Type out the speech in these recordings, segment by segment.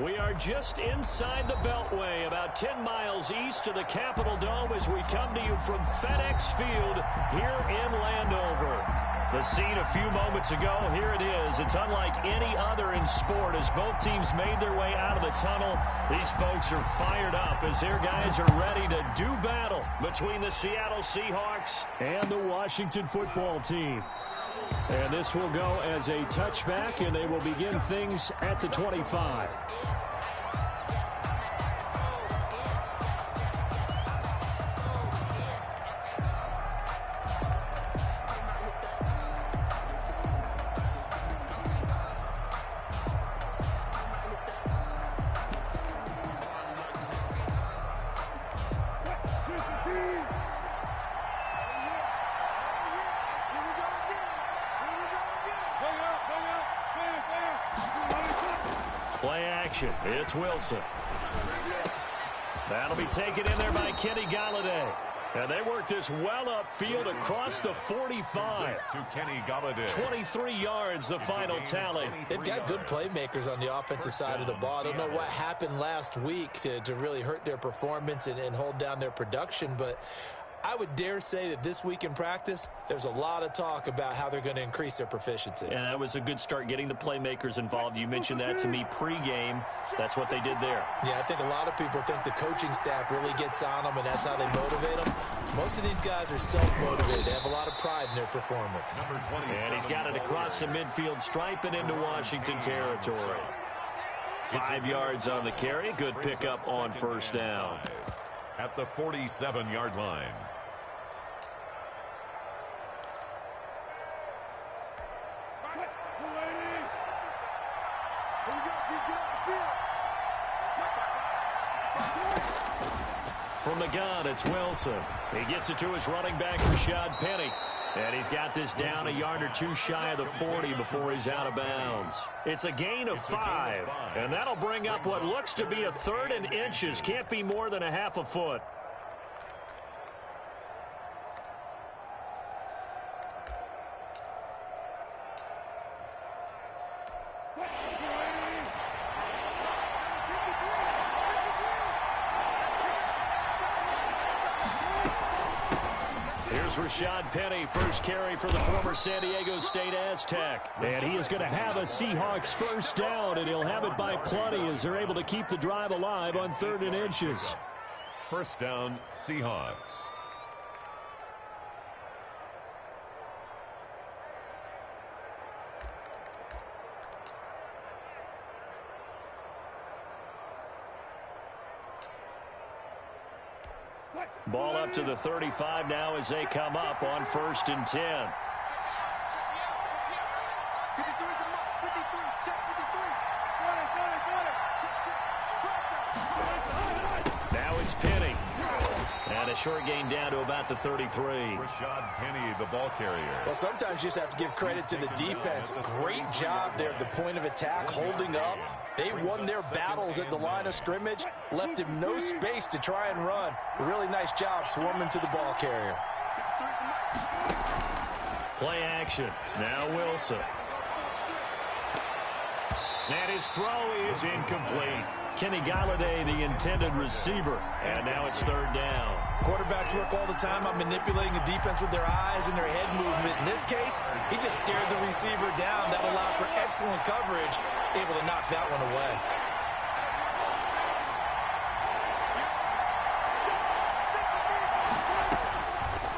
We are just inside the Beltway, about 10 miles east of the Capitol Dome as we come to you from FedEx Field here in Landover. The scene a few moments ago, here it is. It's unlike any other in sport as both teams made their way out of the tunnel. These folks are fired up as their guys are ready to do battle between the Seattle Seahawks and the Washington football team. And this will go as a touchback, and they will begin things at the 25. Play action. It's Wilson. That'll be taken in there by Kenny Galladay. And they work this well upfield across the 45. To Kenny Galladay. 23 yards, the final tally. They've got good playmakers on the offensive side of the ball. I don't know what happened last week to really hurt their performance and hold down their production, but I would dare say that this week in practice, there's a lot of talk about how they're going to increase their proficiency. And that was a good start getting the playmakers involved. You mentioned that to me pregame. That's what they did there. Yeah, I think a lot of people think the coaching staff really gets on them, and that's how they motivate them. Most of these guys are self-motivated. They have a lot of pride in their performance. And he's got it across the midfield stripe and into Washington territory. 5 yards on the carry. Good pickup on first down. At the 47-yard line. From the gun, it's Wilson. He gets it to his running back, Rashad Penny. And he's got this down a yard or two shy of the 40 before he's out of bounds. It's a gain of 5. And that'll bring up what looks to be a 3rd and inches. Can't be more than a half a foot. Rashad Penny, first carry for the former San Diego State Aztec. And he is going to have a Seahawks first down, and he'll have it by plenty as they're able to keep the drive alive on 3rd and inches. First down, Seahawks. Ball up to the 35 now as they come up on 1st and 10. Now it's Penny. And a short gain down to about the 33. Rashad Penny, the ball carrier. Well, sometimes you just have to give credit to the defense. Great job there at the point of attack, holding up. They won their battles at the line of scrimmage, left him no space to try and run. A really nice job swarming to the ball carrier. Play action. Now Wilson. And his throw is incomplete. Kenny Galladay, the intended receiver. And now it's 3rd down. Quarterbacks work all the time on manipulating the defense with their eyes and their head movement. In this case, he just stared the receiver down. That allowed for excellent coverage, able to knock that one away.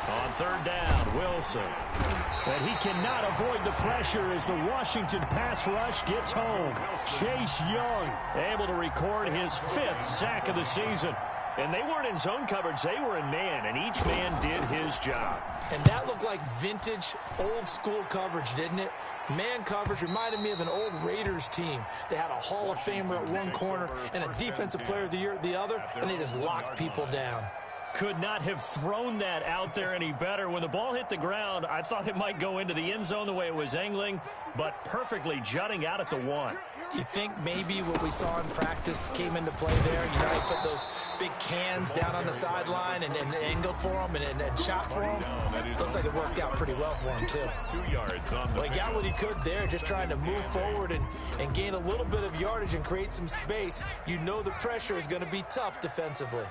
On 3rd down, Wilson. And he cannot avoid the pressure as the Washington pass rush gets home. Chase Young able to record his 5th sack of the season. And they weren't in zone coverage, they were in man, and each man did his job. And that looked like vintage, old-school coverage, didn't it? Man coverage reminded me of an old Raiders team. They had a Hall of Famer at one corner and a Defensive Player of the Year at the other, and they just locked people down. Could not have thrown that out there any better. When the ball hit the ground, I thought it might go into the end zone the way it was angling, but perfectly jutting out at the 1. You think maybe what we saw in practice came into play there? You know, he put those big cans down on the sideline and angled for him and shot for him. Looks like it worked out pretty well for him, too. 2 yards on the Well, he got what he could there, just trying to move forward and gain a little bit of yardage and create some space. You know the pressure is going to be tough defensively.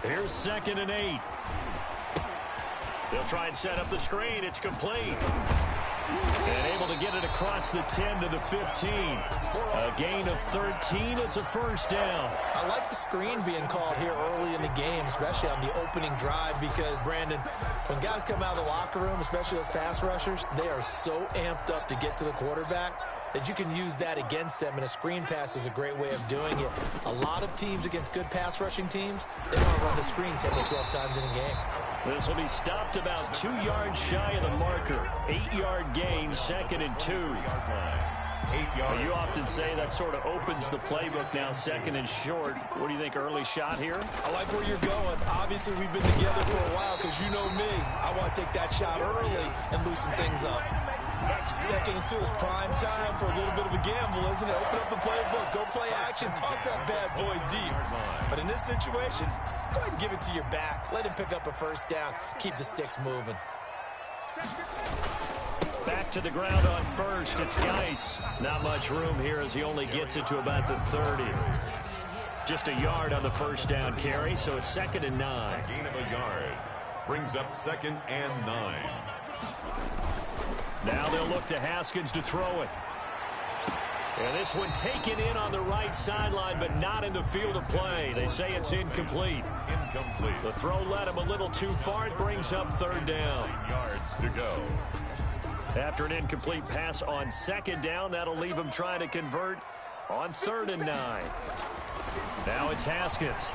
Here's 2nd and 8. They'll try and set up the screen. It's complete. And able to get it across the 10 to the 15. A gain of 13. It's a first down. I like the screen being called here early in the game, especially on the opening drive, because, Brandon, when guys come out of the locker room, especially those pass rushers, they are so amped up to get to the quarterback that you can use that against them, and a screen pass is a great way of doing it. A lot of teams against good pass rushing teams, they want to run the screen 10 to 12 times in a game. This will be stopped about 2 yards shy of the marker. 8-yard gain, 2nd and 2. 8 yards. You often say that sort of opens the playbook now, 2nd and short. What do you think, early shot here? I like where you're going. Obviously, we've been together for a while because you know me. I want to take that shot early and loosen things up. 2nd and 2 is prime time for a little bit of a gamble, isn't it? Open up the playbook, go play action, toss that bad boy deep. But in this situation, go ahead and give it to your back. Let him pick up a first down. Keep the sticks moving. Back to the ground on first. It's Geis. Not much room here as he only gets it to about the 30. Just a yard on the first down carry, so it's 2nd and 9. Gain of a yard. Brings up 2nd and 9. Now they'll look to Haskins to throw it. And this one taken in on the right sideline, but not in the field of play. They say it's incomplete. Incomplete. The throw led him a little too far. It brings up 3rd down. 9 yards to go. After an incomplete pass on 2nd down, that'll leave him trying to convert on 3rd and 9. Now it's Haskins.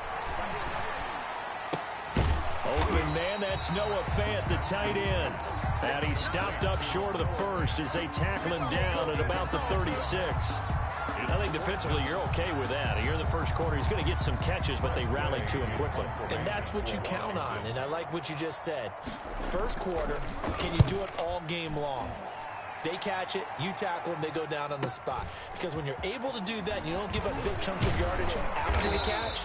Open man, that's Noah Fant, the tight end. And he stopped up short of the first as they tackle him down at about the 36. I think defensively you're okay with that. Here in the first quarter, he's going to get some catches, but they rallied to him quickly. And that's what you count on, and I like what you just said. First quarter, can you do it all game long? They catch it, you tackle them, they go down on the spot. Because when you're able to do that and you don't give up big chunks of yardage after the catch,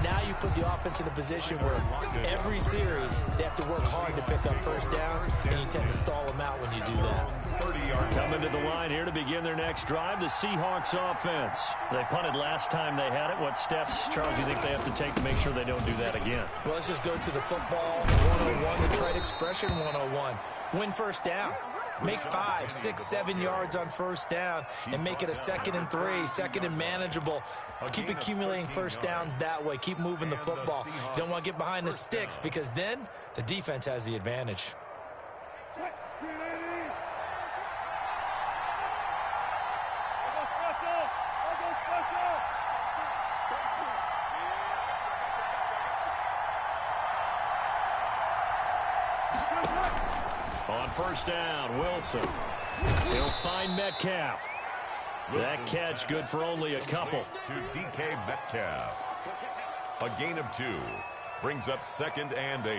now you put the offense in a position where every series they have to work hard to pick up first downs, and you tend to stall them out when you do that. Coming to the line here to begin their next drive, the Seahawks offense. They punted last time they had it. What steps, Charles, do you think they have to take to make sure they don't do that again? Well, let's just go to the football 101, the trade expression 101. Win first down. Make 5, 6, 7 yards on first down and make it a 2nd and 3, 2nd and manageable. Keep accumulating first downs that way. Keep moving the football. You don't want to get behind the sticks because then the defense has the advantage. On first down, Wilson. He'll find Metcalf. That catch good for only a couple. To DK Metcalf. A gain of 2. Brings up 2nd and 8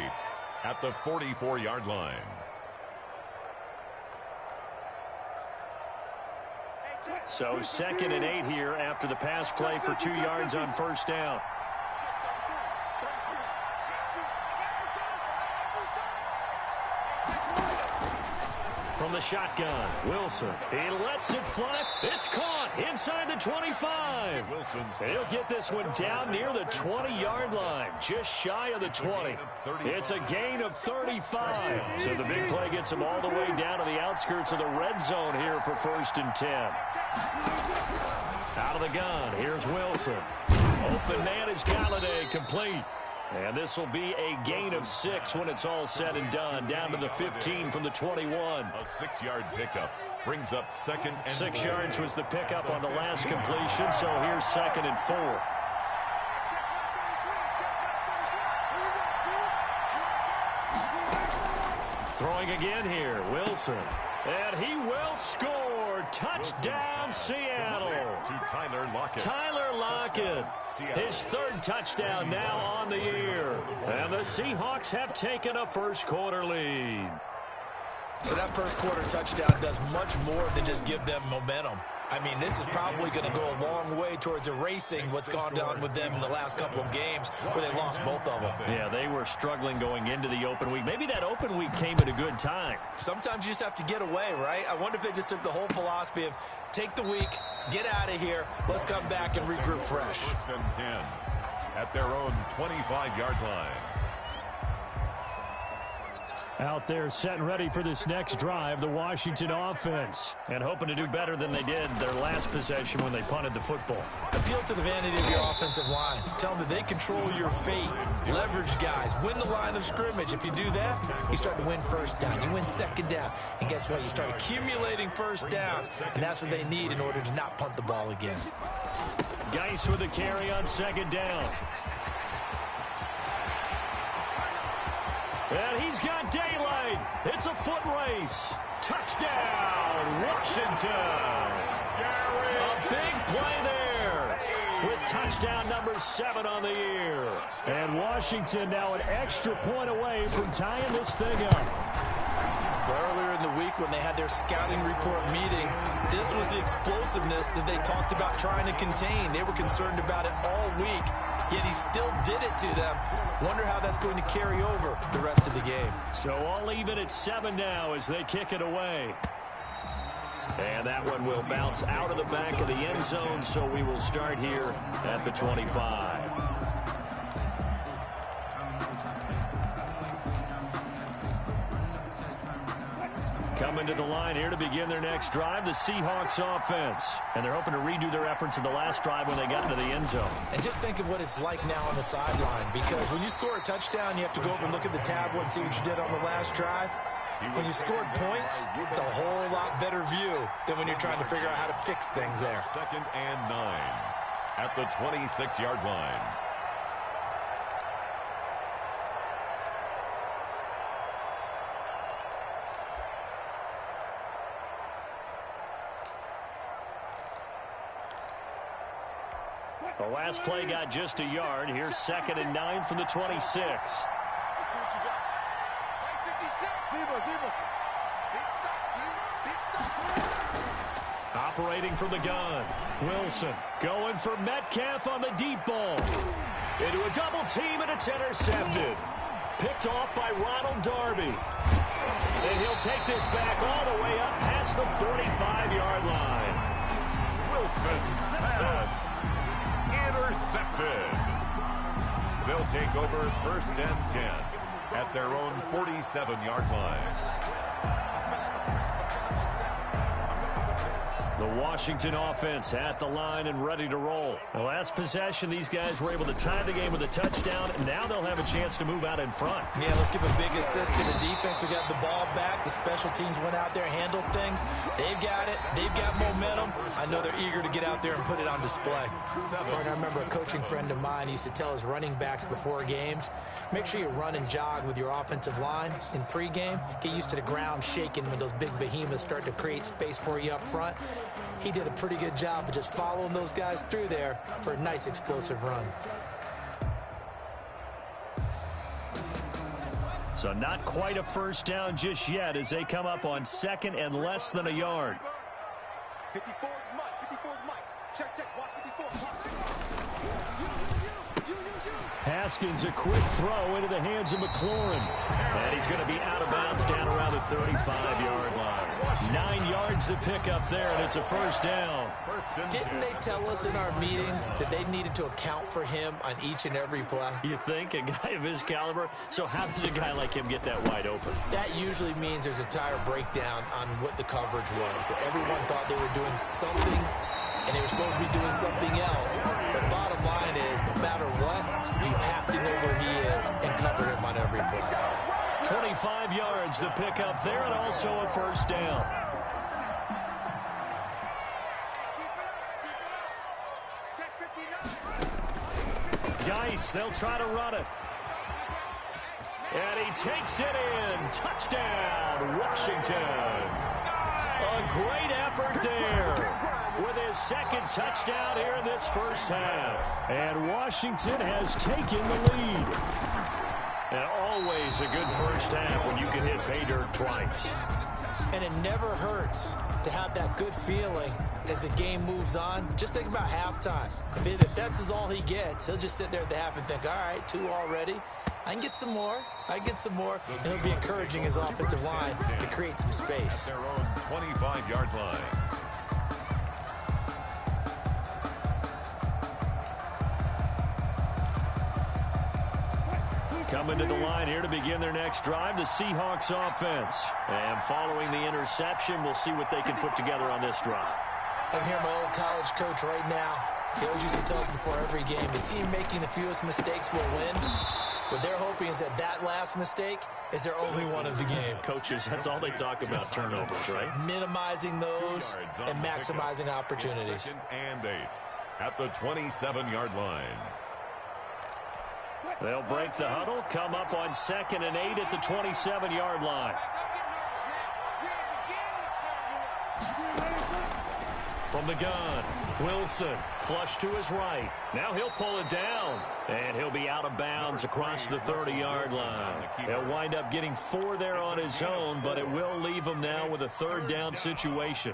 at the 44-yard line. So 2nd and 8 here after the pass play for 2 yards on first down. From the shotgun, Wilson. He lets it fly. It's caught inside the 25. He'll get this one down near the 20-yard line, just shy of the 20. It's a gain of 35. So the big play gets him all the way down to the outskirts of the red zone here for 1st and 10. Out of the gun, here's Wilson. Open man is Galladay, complete. And this will be a gain of 6 when it's all said and done. Down to the 15 from the 21. A 6-yard pickup brings up 2nd and 6 yards was the pickup on the last completion, so here's 2nd and 4. Throwing again here, Wilson. And he will score. Touchdown, Seattle. To Tyler Lockett. Tyler Lockett. His 3rd touchdown now on the year. And the Seahawks have taken a first quarter lead. So that first quarter touchdown does much more than just give them momentum. I mean, this is probably going to go a long way towards erasing what's gone down with them in the last couple of games where they lost both of them. Yeah, they were struggling going into the open week. Maybe that open week came at a good time. Sometimes you just have to get away, right? I wonder if they just took the whole philosophy of take the week, get out of here, let's come back and regroup fresh. First and 10 at their own 25-yard line. Out there set and ready for this next drive, the Washington offense. And hoping to do better than they did their last possession when they punted the football. Appeal to the vanity of your offensive line. Tell them that they control your fate. Leverage guys. Win the line of scrimmage. If you do that, you start to win first down. You win second down. And guess what? You start accumulating first downs. And that's what they need in order to not punt the ball again. Geis with a carry on second down. And he's got daylight. It's a foot race. Touchdown, Washington. A big play there with touchdown number 7 on the year. And Washington now an extra point away from tying this thing up. Earlier in the week when they had their scouting report meeting, this was the explosiveness that they talked about trying to contain. They were concerned about it all week, yet he still did it to them. Wonder how that's going to carry over the rest of the game. So all even at 7 now as they kick it away. And that one will bounce out of the back of the end zone, so we will start here at the 25. Coming to the line here to begin their next drive, the Seahawks offense. And they're hoping to redo their efforts in the last drive when they got into the end zone. And just think of what it's like now on the sideline, because when you score a touchdown, you have to go over and look at the tablet and see what you did on the last drive. When you scored points, it's a whole lot better view than when you're trying to figure out how to fix things there. Second and 9 at the 26-yard line. The last play got just a yard. Here's second and 9 from the 26. Operating from the gun. Wilson going for Metcalf on the deep ball. Into a double team, and it's intercepted. Picked off by Ronald Darby. And he'll take this back all the way up past the 45-yard line. Wilson's pass intercepted. They'll take over first and 10 at their own 47-yard line. The Washington offense at the line and ready to roll. The last possession, these guys were able to tie the game with a touchdown, and now they'll have a chance to move out in front. Yeah, let's give a big assist to the defense who got the ball back. The special teams went out there, handled things. They've got it. They've got momentum. I know they're eager to get out there and put it on display. I remember a coaching friend of mine used to tell his running backs before games, make sure you run and jog with your offensive line in pregame. Get used to the ground shaking when those big behemoths start to create space for you up front. He did a pretty good job of just following those guys through there for a nice explosive run. So not quite a first down just yet as they come up on second and less than a yard. 54 is Mike. 54 is Mike. Check, check. Watch 54. Haskins, a quick throw into the hands of McLaurin. And he's going to be out of bounds down around the 35-yard line. 9 yards to pick up there, and it's a first down. Didn't they tell us in our meetings that they needed to account for him on each and every play? You think? A guy of his caliber? So how does a guy like him get that wide open? That usually means there's a tire breakdown on what the coverage was. That everyone thought they were doing something, and they were supposed to be doing something else. The bottom line is, no matter what, you have to know where he is and cover him on every play. 25 yards to pick up there, and also a first down. Geis, they'll try to run it. And he takes it in. Touchdown, Washington. A great effort there with his second touchdown here in this first half. And Washington has taken the lead. And always a good first half when you can hit pay dirt twice. And it never hurts to have that good feeling as the game moves on. Just think about halftime. If that's all he gets, he'll just sit there at the half and think, all right, 2 already. I can get some more. I can get some more. And he'll be encouraging his offensive line to create some space. Their own 25-yard line. Coming to the line here to begin their next drive, the Seahawks offense. And following the interception, we'll see what they can put together on this drive. I can hear my old college coach right now. He always used to tell us before every game, the team making the fewest mistakes will win. What they're hoping is that last mistake is their only one of the game. Coaches, that's all they talk about, turnovers, right? Minimizing those and maximizing opportunities. 2nd and 8 at the 27-yard line. They'll break the huddle, come up on 2nd and 8 at the 27-yard line. From the gun, Wilson, flush to his right. Now he'll pull it down, and he'll be out of bounds across the 30-yard line. He'll wind up getting 4 there on his own, but it will leave him now with a 3rd down situation.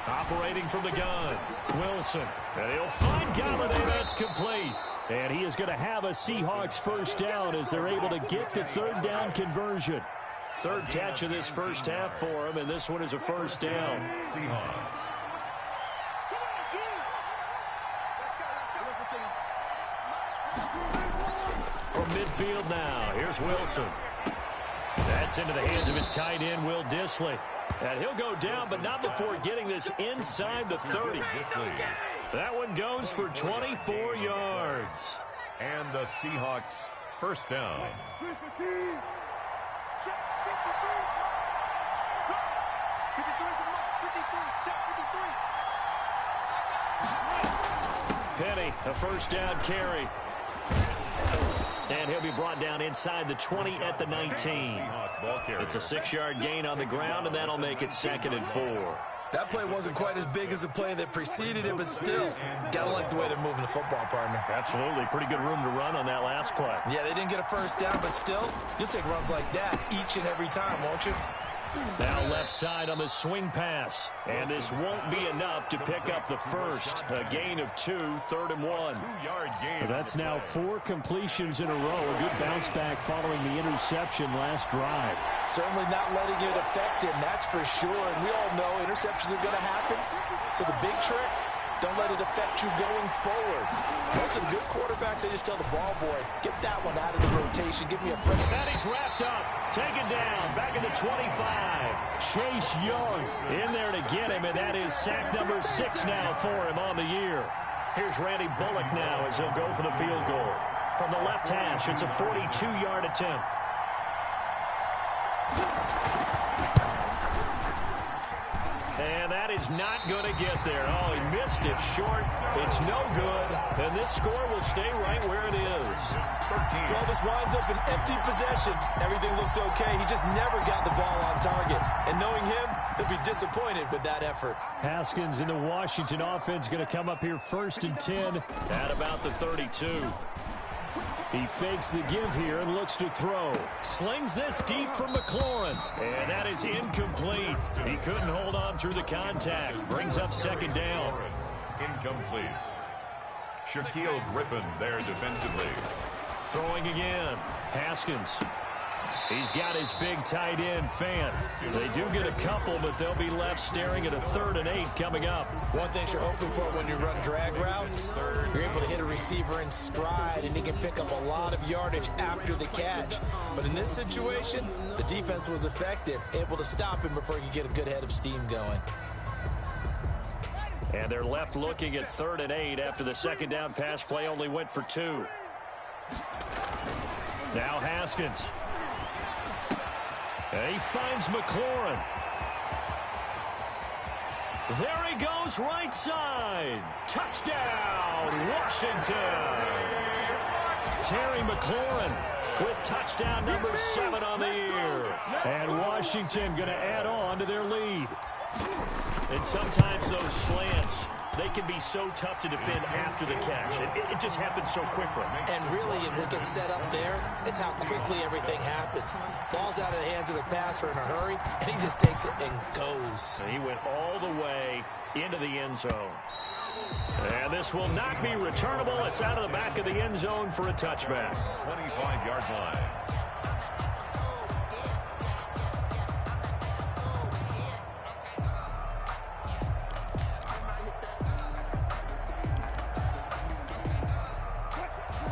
Operating from the gun, Wilson, and he'll find Galladay. That's complete. And he is going to have a Seahawks 1st down as they're able to get the 3rd down conversion. 3rd catch of this first half for him, and this one is a 1st down. Seahawks. From midfield now, here's Wilson. That's into the hands of his tight end, Will Dissly. And he'll go down, but not before getting this inside the 30. That one goes for 24 yards. And the Seahawks 1st down. Penny, a 1st down carry. And he'll be brought down inside the 20 at the 19. It's a 6-yard gain on the ground, and that'll make it 2nd and 4. That play wasn't quite as big as the play that preceded it, but still, gotta like the way they're moving the football, partner. Absolutely. Pretty good room to run on that last play. Yeah, they didn't get a 1st down, but still, you'll take runs like that each and every time, won't you? Now left side on the swing pass. And this won't be enough to pick up the 1st. A gain of 2, 3rd and 1. 2-yard gain. That's now 4 completions in a row. A good bounce back following the interception last drive. Certainly not letting it affect him, that's for sure. And we all know interceptions are going to happen. So the big trick, don't let it affect you going forward. Most of the good quarterbacks, they just tell the ball boy, get that one out of the rotation. Give me a fresh. And he's wrapped up. Taken down. Back at the 25. Chase Young in there to get him, and that is sack number 6 now for him on the year. Here's Randy Bullock now as he'll go for the field goal. From the left hash, it's a 42-yard attempt. And that is not going to get there. Oh, he missed it short. It's no good. And this score will stay right where it is. 13. Well, this winds up an empty possession. Everything looked okay. He just never got the ball on target. And knowing him, he'll be disappointed with that effort. Haskins in the Washington offense going to come up here 1st and 10 at about the 32. He fakes the give here and looks to throw. Slings this deep from McLaurin. And that is incomplete. He couldn't hold on through the contact. Brings up 2nd down. Incomplete. Shaquille Griffin there defensively. Throwing again. Haskins. He's got his big tight end, Fant. They do get a couple, but they'll be left staring at a 3rd and 8 coming up. One thing you're hoping for when you run drag routes, you're able to hit a receiver in stride, and he can pick up a lot of yardage after the catch. But in this situation, the defense was effective, able to stop him before he could get a good head of steam going. And they're left looking at 3rd and 8 after the 2nd down pass play only went for 2. Now Haskins. And he finds McLaurin. There he goes, right side. Touchdown, Washington. Terry McLaurin with touchdown number 7 on the year. And Washington going to add on to their lead. And sometimes those slants, they can be so tough to defend after the catch. It just happens so quickly. And really, what gets set up there is how quickly everything happens. Ball's out of the hands of the passer in a hurry, and he just takes it and goes. And he went all the way into the end zone. And this will not be returnable. It's out of the back of the end zone for a touchback. 25-yard line.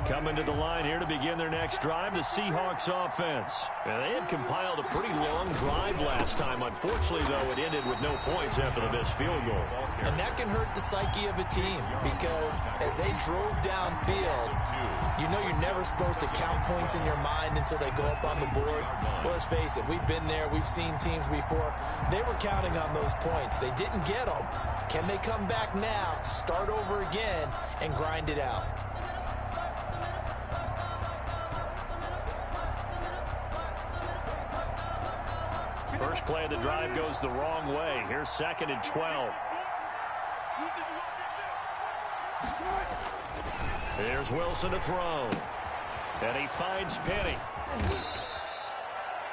Coming to the line here to begin their next drive, the Seahawks offense. And they had compiled a pretty long drive last time. Unfortunately, though, it ended with no points after the missed field goal. And that can hurt the psyche of a team because as they drove downfield, you know you're never supposed to count points in your mind until they go up on the board. Well, let's face it, we've been there. We've seen teams before. They were counting on those points. They didn't get them. Can they come back now, start over again, and grind it out? First play of the drive goes the wrong way. Here's 2nd and 12. Here's Wilson to throw. And he finds Penny.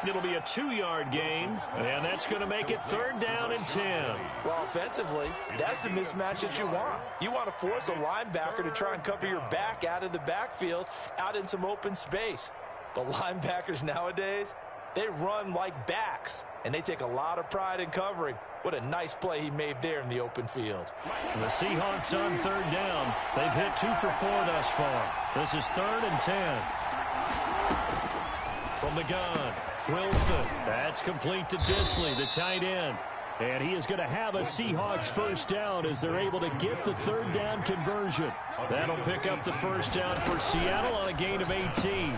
It'll be a 2-yard gain, and that's going to make it 3rd down and 10. Well, offensively, that's the mismatch that you want. You want to force a linebacker to try and cover your back out of the backfield, out in some open space. But linebackers nowadays, they run like backs, and they take a lot of pride in covering. What a nice play he made there in the open field. The Seahawks on 3rd down. They've hit 2 for 4 thus far. This is 3rd and 10. From the gun, Wilson. That's complete to Disley, the tight end. And he is going to have a Seahawks first down as they're able to get the 3rd down conversion. That'll pick up the first down for Seattle on a gain of 18.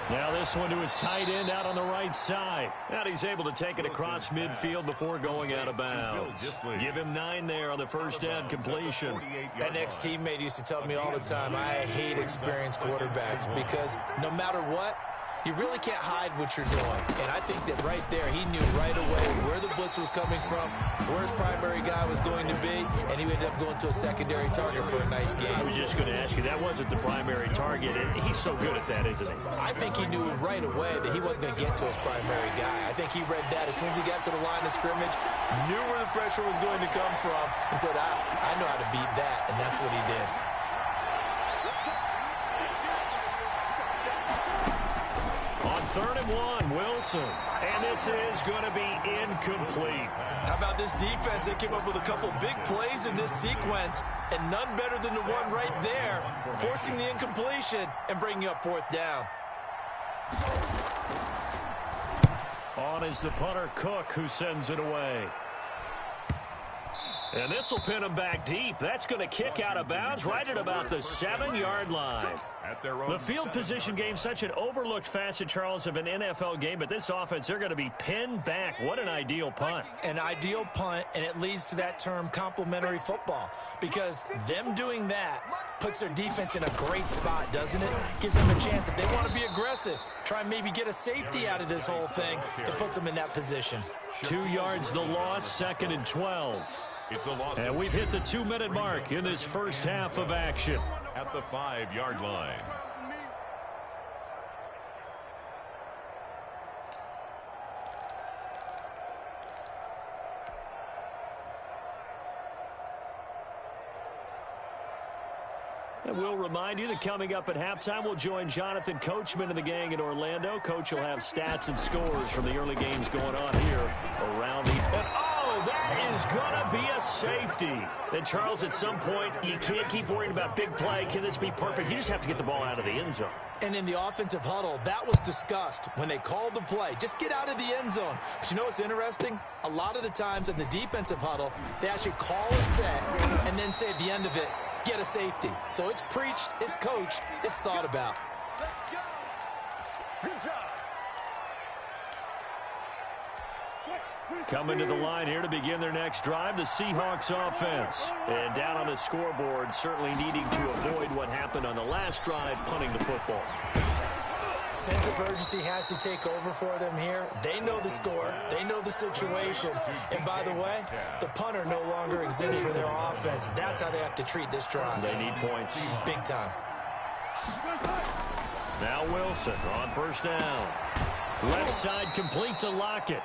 Now this one to his tight end out on the right side. And he's able to take it across midfield before going out of bounds. Give him 9 there on the first down completion. That next teammate used to tell me all the time, I hate experienced quarterbacks because no matter what, you really can't hide what you're doing. And I think that right there, he knew right away where the blitz was coming from, where his primary guy was going to be, and he ended up going to a secondary target for a nice game. I was just going to ask you, that wasn't the primary target, and he's so good at that, isn't he? I think he knew right away that he wasn't going to get to his primary guy. I think he read that as soon as he got to the line of scrimmage, knew where the pressure was going to come from, and said, I know how to beat that, and that's what he did. On 3rd and 1, Wilson. And this is going to be incomplete. How about this defense? They came up with a couple big plays in this sequence, and none better than the one right there, forcing the incompletion and bringing up 4th down. On is the punter, Cook, who sends it away. And this will pin him back deep. That's going to kick out of bounds right at about the 7-yard line. The field position game, such an overlooked facet, Charles, of an NFL game, but this offense, they're going to be pinned back. What an ideal punt. An ideal punt, and it leads to that term complementary football, because them doing that puts their defense in a great spot, doesn't it? Gives them a chance. If they want to be aggressive, try and maybe get a safety out of this whole thing, it puts them in that position. 2 yards the loss, 2nd and 12. And we've hit the 2-minute mark in this first half of action. At the 5-yard line. And we'll remind you that coming up at halftime, we'll join Jonathan Coachman and the gang in Orlando. Coach will have stats and scores from the early games going on here around the... That is going to be a safety. And, Charles, at some point, you can't keep worrying about big play. Can this be perfect? You just have to get the ball out of the end zone. And in the offensive huddle, that was discussed when they called the play. Just get out of the end zone. But you know what's interesting? A lot of the times in the defensive huddle, they actually call a set and then say at the end of it, get a safety. So it's preached, it's coached, it's thought about. Good job. Coming to the line here to begin their next drive, the Seahawks offense. And down on the scoreboard, certainly needing to avoid what happened on the last drive, punting the football. Sense of urgency has to take over for them here. They know the score. They know the situation. And by the way, the punter no longer exists for their offense. That's how they have to treat this drive. They need points. Big time. Now Wilson on first down. Left side complete to Lockett.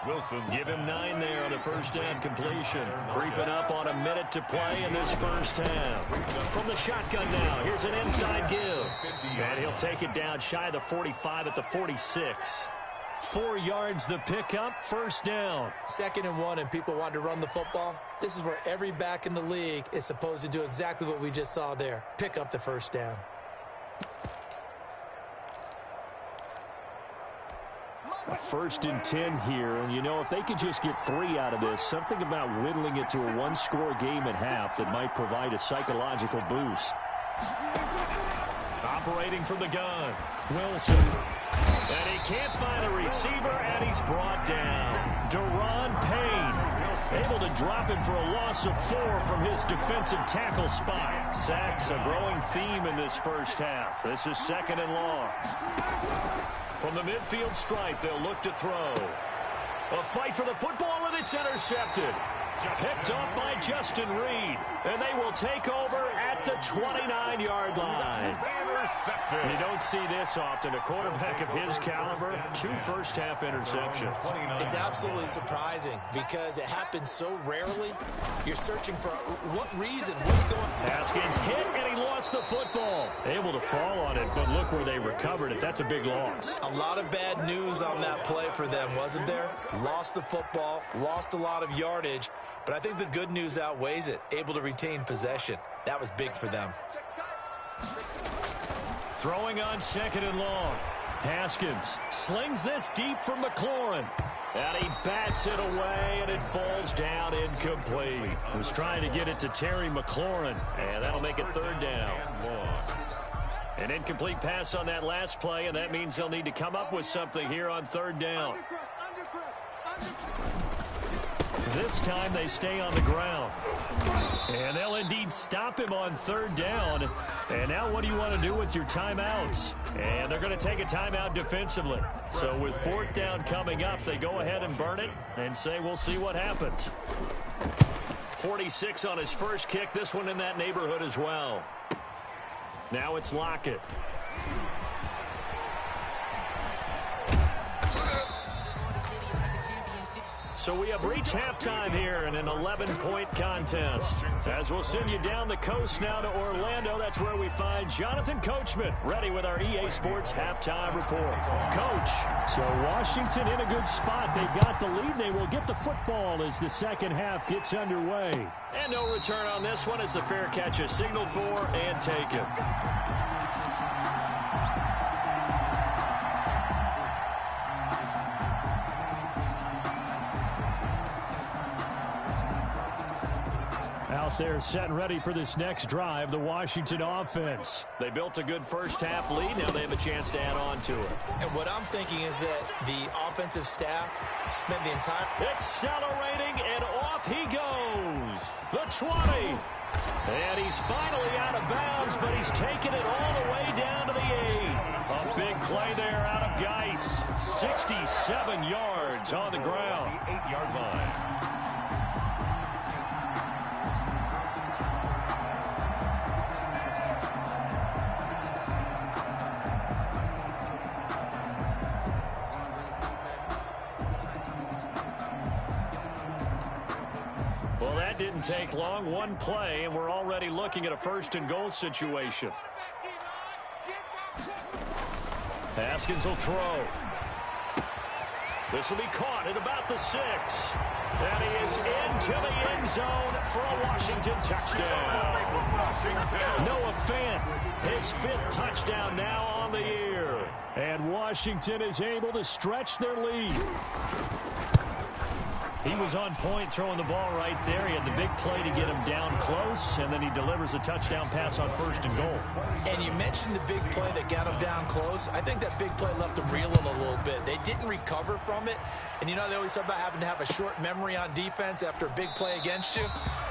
Wilson. Give him 9 there on the first down completion. Creeping up on a minute to play in this first half. From the shotgun now, here's an inside give. And he'll take it down shy of the 45 at the 46. 4 yards the pickup, first down. 2nd and 1, and people want to run the football. This is where every back in the league is supposed to do exactly what we just saw there. Pick up the first down. A 1st and 10 here, and you know, if they could just get 3 out of this, something about whittling it to a 1-score game at half that might provide a psychological boost. Operating from the gun, Wilson. And he can't find a receiver, and he's brought down. Deron Payne, able to drop him for a loss of 4 from his defensive tackle spot. Sacks a growing theme in this first half. This is 2nd and long. From the midfield stripe, they'll look to throw. A fight for the football, and it's intercepted. Picked up by Justin Reed. And they will take over at the 29-yard line. You don't see this often. A quarterback of his caliber, 2 first-half interceptions. It's absolutely surprising because it happens so rarely. You're searching for what reason, what's going on. Haskins hit, and he lost the football. Able to fall on it, but look where they recovered it. That's a big loss. A lot of bad news on that play for them, wasn't there? Lost the football, lost a lot of yardage, but I think the good news outweighs it. Able to retain possession. That was big for them. Throwing on 2nd and long. Haskins slings this deep from McLaurin. And he bats it away, and it falls down incomplete. He was trying to get it to Terry McLaurin, and that'll make it 3rd down. An incomplete pass on that last play, and that means they'll need to come up with something here on 3rd down. This time they stay on the ground. And they'll indeed stop him on 3rd down. And now what do you want to do with your timeouts? And they're going to take a timeout defensively. So with 4th down coming up, they go ahead and burn it and say we'll see what happens. 46 on his first kick. This one in that neighborhood as well. Now it's Lockett. So we have reached halftime here in an 11-point contest. As we'll send you down the coast now to Orlando, that's where we find Jonathan Coachman, ready with our EA Sports Halftime Report. Coach. So Washington in a good spot. They've got the lead. They will get the football as the second half gets underway. And no return on this one as the fair catch is signaled for and taken. Out there set and ready for this next drive, the Washington offense. They built a good first half lead. Now they have a chance to add on to it. And what I'm thinking is that the offensive staff spent the entire... Accelerating, and off he goes. The 20. And he's finally out of bounds, but he's taken it all the way down to the 8. A big play there out of Geis. 67 yards on the ground. 8-yard line. Well, that didn't take long. One play, and we're already looking at a 1st and goal situation. Haskins will throw. This will be caught at about the 6. And he is into the end zone for a Washington touchdown. Noah Fant, his 5th touchdown now on the year. And Washington is able to stretch their lead. He was on point throwing the ball right there. He had the big play to get him down close, and then he delivers a touchdown pass on 1st and goal. And you mentioned the big play that got him down close. I think that big play left them reeling a little bit. They didn't recover from it. And you know, they always talk about having to have a short memory on defense after a big play against you.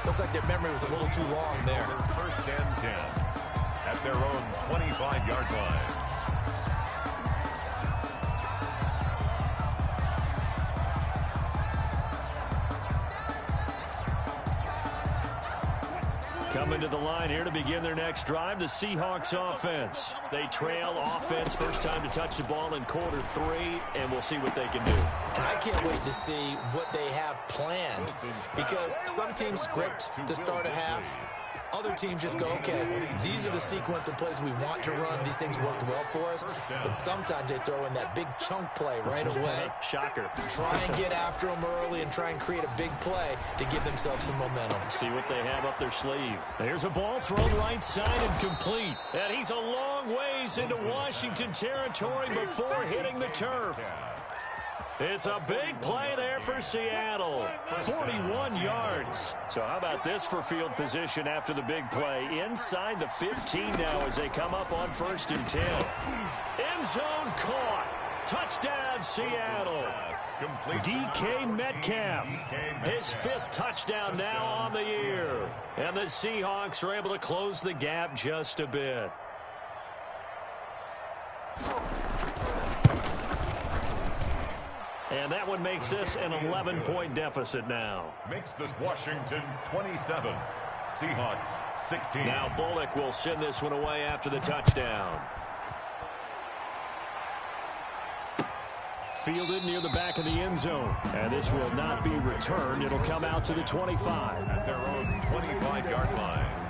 Looks like their memory was a little too long there. 1st and 10 at their own 25-yard line. to the line here to begin their next drive. The Seahawks offense. They trail offense. First time to touch the ball in quarter 3, and we'll see what they can do. And I can't wait to see what they have planned, because some teams script to start a half. Other teams just go, okay, these are the sequence of plays we want to run. These things worked well for us. And sometimes they throw in that big chunk play right away. Shocker. Try and get after them early and try and create a big play to give themselves some momentum. See what they have up their sleeve. There's a ball thrown right side and complete. And he's a long ways into Washington territory before hitting the turf. It's a big play there for Seattle. 41 yards. So how about this for field position after the big play? Inside the 15 now as they come up on 1st and 10. End zone caught. Touchdown, Seattle. DK Metcalf. His 5th touchdown now on the year. And the Seahawks are able to close the gap just a bit. And that one makes this an 11-point deficit now. Makes this Washington 27. Seahawks 16. Now Bullock will send this one away after the touchdown. Fielded near the back of the end zone. And this will not be returned. It'll come out to the 25. At their own 25-yard line.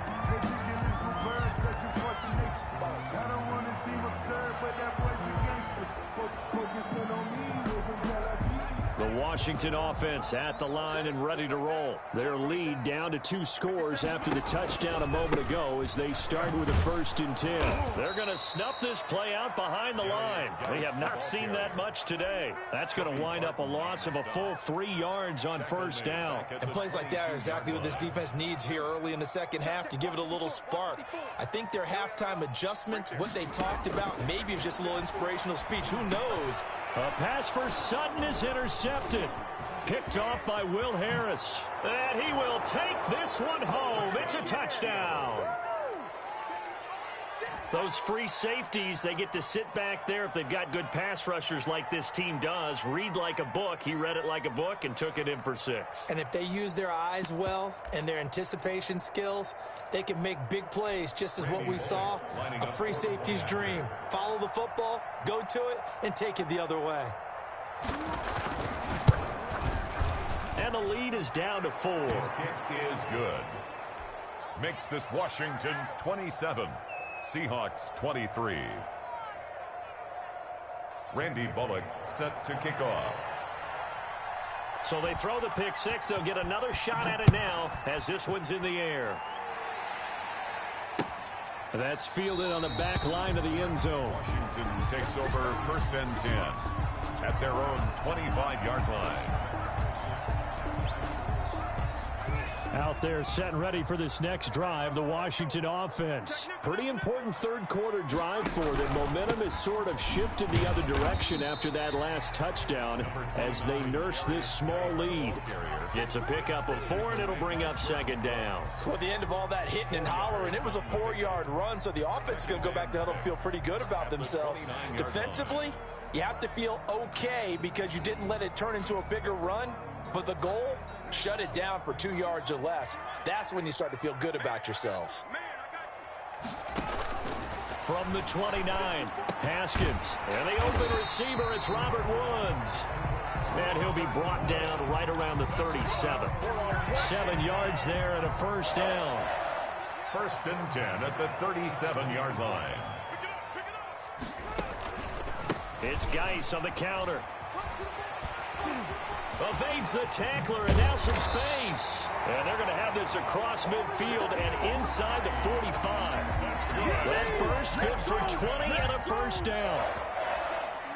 The Washington offense at the line and ready to roll. Their lead down to 2 scores after the touchdown a moment ago as they start with a 1st and 10. They're going to snuff this play out behind the line. They have not seen that much today. That's going to wind up a loss of a full 3 yards on 1st down. And plays like that are exactly what this defense needs here early in the second half to give it a little spark. I think their halftime adjustment, what they talked about, maybe it's just a little inspirational speech. Who knows? A pass for Sutton is intercepted. Picked off by Will Harris. And he will take this one home. It's a touchdown. Those free safeties, they get to sit back there if they've got good pass rushers like this team does. Read like a book. He read it like a book and took it in for 6. And if they use their eyes well and their anticipation skills, they can make big plays, just as what we saw, a free safety's dream. Follow the football, go to it, and take it the other way. And the lead is down to 4. His kick is good. Makes this Washington 27. Seahawks 23. Randy Bullock set to kick off. So they throw the pick 6. They'll get another shot at it now as this one's in the air. That's fielded on the back line of the end zone. Washington takes over 1st and 10 at their own 25-yard line. Out there set and ready for this next drive, the Washington offense. Pretty important 3rd quarter drive for them. Momentum has sort of shifted the other direction after that last touchdown as they nurse this small lead. It's a pickup of 4, and it'll bring up 2nd down. Well, at the end of all that hitting and hollering, it was a 4-yard run, so the offense is going to go back to huddle and feel pretty good about themselves. Defensively, you have to feel okay because you didn't let it turn into a bigger run, but the goal, shut it down for 2 yards or less. That's when you start to feel good about yourselves. From the 29, Haskins. And the open receiver, it's Robert Woods. And he'll be brought down right around the 37. 7 yards there and a 1st down. 1st and 10 at the 37-yard line. It's Geis on the counter. Evades the tackler, and now some space. And they're going to have this across midfield and inside the 45. That burst good for 20 and a 1st down.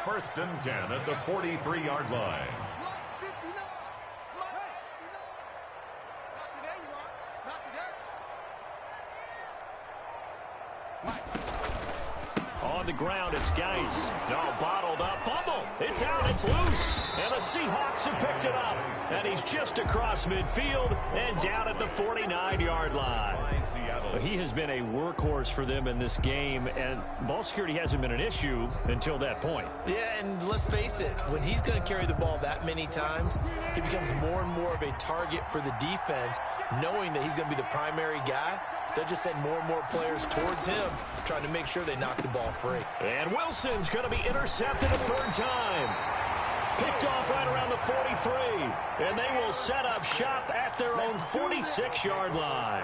1st and 10 at the 43-yard line. On the ground, it's Geis. No, bottled up. Fumble. It's out. It's loose. And the Seahawks have picked it up. And he's just across midfield and down at the 49-yard line. He has been a workhorse for them in this game, and ball security hasn't been an issue until that point. Yeah, and let's face it, when he's going to carry the ball that many times, he becomes more and more of a target for the defense, knowing that he's going to be the primary guy. they'll just send more and more players towards him, trying to make sure they knock the ball free. And Wilson's going to be intercepted a third time. Picked off right around the 43. And they will set up shop at their own 46-yard line.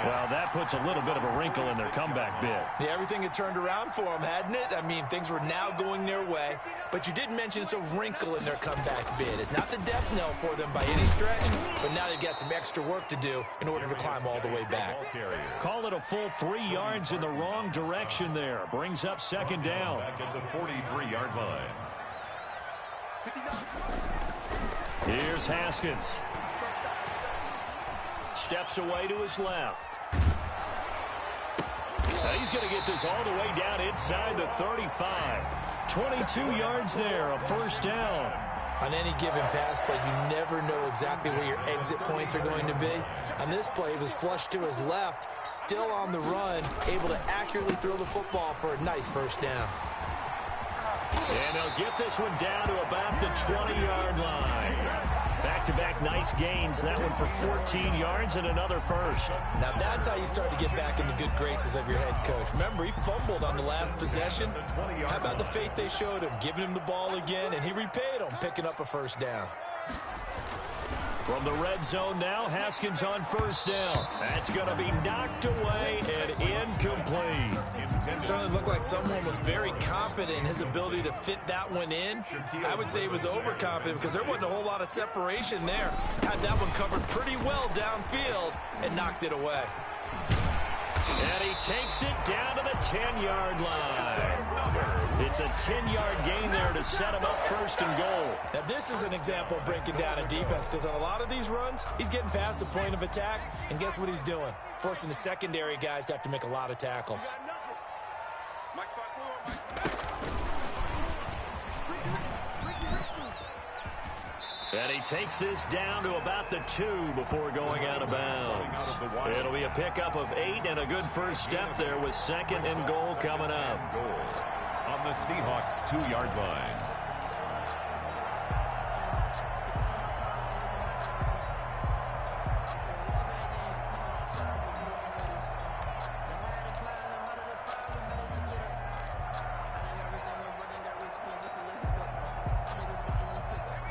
Well, that puts a little bit of a wrinkle in their comeback bid. Yeah, everything had turned around for them, hadn't it? I mean, things were now going their way. But you did mention it's a wrinkle in their comeback bid. It's not the death knell for them by any stretch, but now they've got some extra work to do in order to climb all the way back. Call it a full 3 yards in the wrong direction there. Brings up second down. Back at the 43-yard line. Here's Haskins. Steps away to his left. Now he's going to get this all the way down inside the 35. 22 yards there, a first down. On any given pass play, you never know exactly where your exit points are going to be. On this play, he was flushed to his left, still on the run, able to accurately throw the football for a nice first down. And they'll get this one down to about the 20-yard line. Back-to-back nice gains. That one for 14 yards and another first. Now that's how you start to get back in the good graces of your head coach. Remember, he fumbled on the last possession. How about the faith they showed him, giving him the ball again, and he repaid them, picking up a first down. From the red zone now, Haskins on first down. That's going to be knocked away and incomplete. It certainly looked like someone was very confident in his ability to fit that one in. I would say he was overconfident because there wasn't a whole lot of separation there. Had that one covered pretty well downfield and knocked it away. And he takes it down to the 10-yard line. It's a 10-yard gain there to set him up first and goal. Now, this is an example of breaking down a defense because on a lot of these runs, he's getting past the point of attack, and guess what he's doing? Forcing the secondary guys to have to make a lot of tackles. And he takes this down to about the 2 before going out of bounds. It'll be a pickup of 8 and a good first step there with second and goal coming up. On the Seahawks 2-yard line.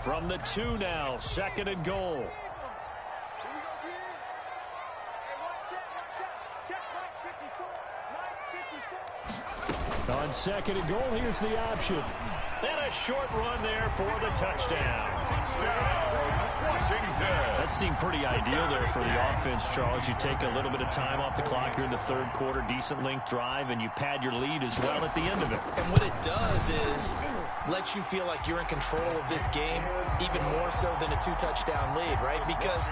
From the 2 now, second and goal. On second and goal, here's the option. And a short run there for the touchdown. Washington. That seemed pretty ideal there for the offense, Charles. You take a little bit of time off the clock here in the third quarter, decent length drive, and you pad your lead as well at the end of it. And what it does is let you feel like you're in control of this game, even more so than a 2-touchdown lead, right? Because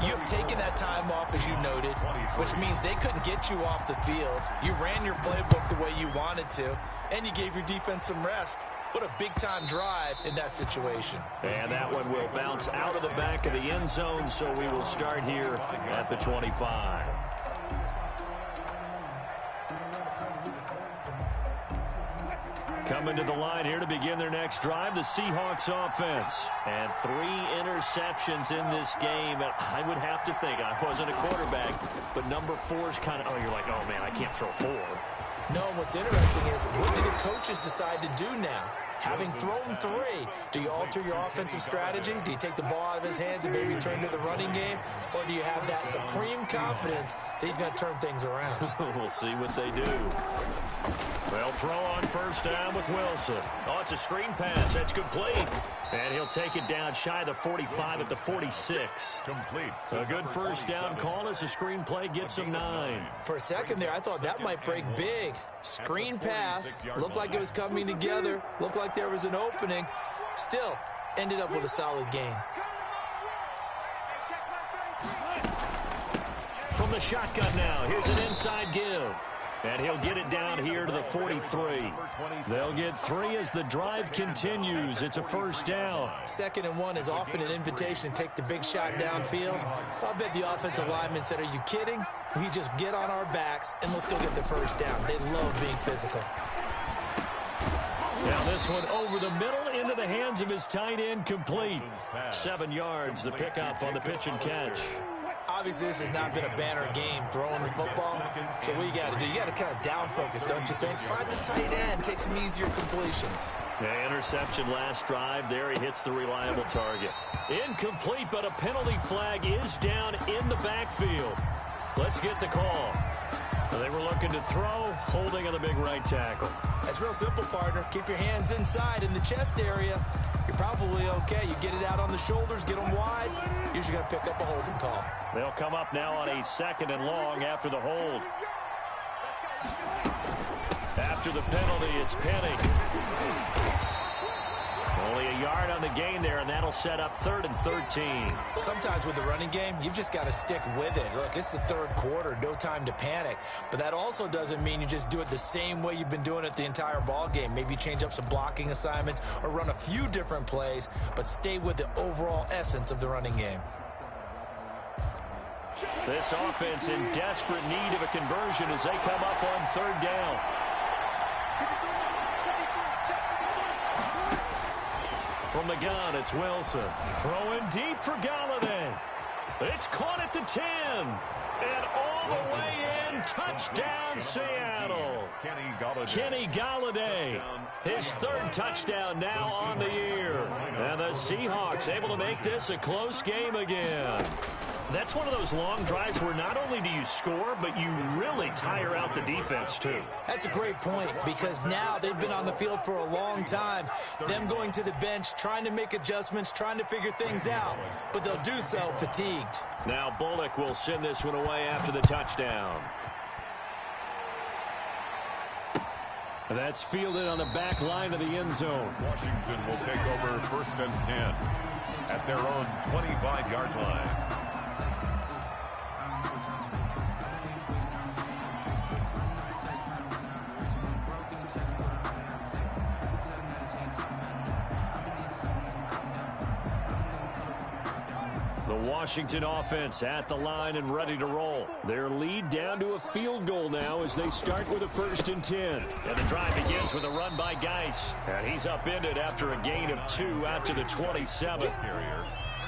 you have taken that time off, as you noted, which means they couldn't get you off the field. You ran your playbook the way you wanted to, and you gave your defense some rest. What a big-time drive in that situation. And that one will bounce out of the back of the end zone, so we will start here at the 25. Coming to the line here to begin their next drive, the Seahawks offense. And 3 interceptions in this game. And I would have to think, I wasn't a quarterback, but number 4 is kind of, you're like, oh, man, I can't throw 4. No, what's interesting is, what do the coaches decide to do now? Having thrown 3, do you alter your offensive strategy? Do you take the ball out of his hands and maybe turn to the running game? Or do you have that supreme confidence that he's going to turn things around? We'll see what they do. They'll throw on first down with Wilson. Oh, it's a screen pass. That's complete. And he'll take it down shy of the 45 at the 46. Complete. A good first down call as the screen play gets him 9. For a second there, I thought that might break big. Screen pass. Looked like it was coming together. Looked like there was an opening. Still, ended up with a solid gain. From the shotgun now, here's an inside give. And he'll get it down here to the 43. They'll get 3 as the drive continues. It's a first down. 2nd and 1 is often an invitation to take the big shot downfield. I bet the offensive linemen said, are you kidding? We just get on our backs and let's go get the first down. They love being physical. Now this one over the middle into the hands of his tight end, complete. 7 yards, the pickup on the pitch and catch. Obviously, this has not been a banner game throwing the football. So what you got to do, you got to kind of down focus, don't you think? Find the tight end, take some easier completions. Yeah, interception last drive. There he hits the reliable target. Incomplete, but a penalty flag is down in the backfield. Let's get the call. They were looking to throw, holding on the big right tackle. That's real simple, partner. Keep your hands inside in the chest area. You're probably okay. You get it out on the shoulders, get them wide. Usually going to pick up a holding call. They'll come up now on a 2nd and long after the hold. After the penalty, it's Penny. Only a yard on the gain there, and that'll set up 3rd and 13. Sometimes with the running game, you've just got to stick with it. Look, it's the 3rd quarter, no time to panic. But that also doesn't mean you just do it the same way you've been doing it the entire ball game. Maybe change up some blocking assignments or run a few different plays, but stay with the overall essence of the running game. This offense in desperate need of a conversion as they come up on 3rd down. From the gun, it's Wilson. Throwing deep for Galladay. It's caught at the 10. And all the way in. Touchdown, Seattle. Kenny Galladay. His 3rd touchdown now on the year. And the Seahawks able to make this a close game again. That's one of those long drives where not only do you score, but you really tire out the defense, too. That's a great point, because now they've been on the field for a long time. Them going to the bench, trying to make adjustments, trying to figure things out, but they'll do so fatigued. Now Bullock will send this one away after the touchdown. That's fielded on the back line of the end zone. Washington will take over 1st and 10 at their own 25-yard line. The Washington offense at the line and ready to roll. Their lead down to a field goal now as they start with a 1st and 10. And the drive begins with a run by Geis. And he's upended after a gain of 2 out to the 27.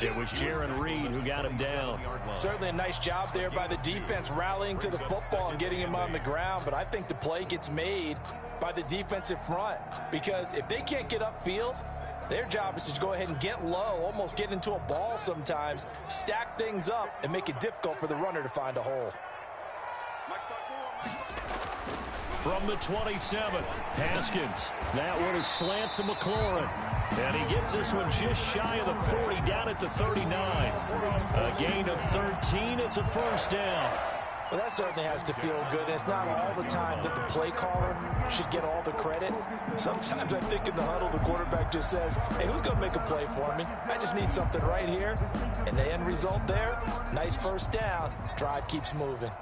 It was Jaron Reed who got him down. Certainly a nice job there by the defense rallying to the football and getting him on the ground. But I think the play gets made by the defensive front, because if they can't get upfield, their job is to go ahead and get low, almost get into a ball sometimes, stack things up, and make it difficult for the runner to find a hole. From the 27, Haskins. That one is slant to McLaurin. And he gets this one just shy of the 40, down at the 39. A gain of 13, it's a 1st down. Well, that certainly has to feel good, and it's not all the time that the play caller should get all the credit. Sometimes I think in the huddle, the quarterback just says, hey, who's going to make a play for me? I just need something right here. And the end result there, nice 1st down. Drive keeps moving.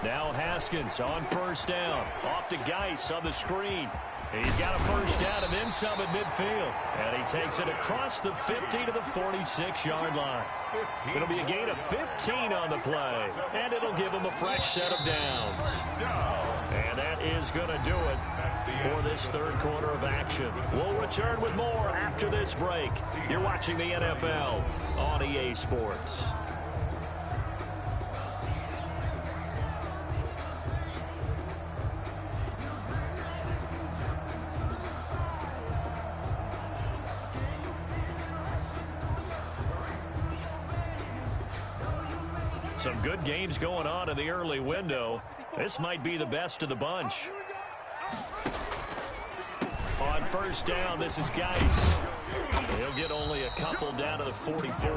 Now Haskins on 1st down. Off to Geis on the screen. He's got a 1st down and then some at midfield. And he takes it across the 50 to the 46-yard line. It'll be a gain of 15 on the play. And it'll give him a fresh set of downs. And that is going to do it for this 3rd quarter of action. We'll return with more after this break. You're watching the NFL on EA Sports. Some good games going on in the early window. This might be the best of the bunch. On 1st down, this is Geis. He'll get only a couple down to the 44.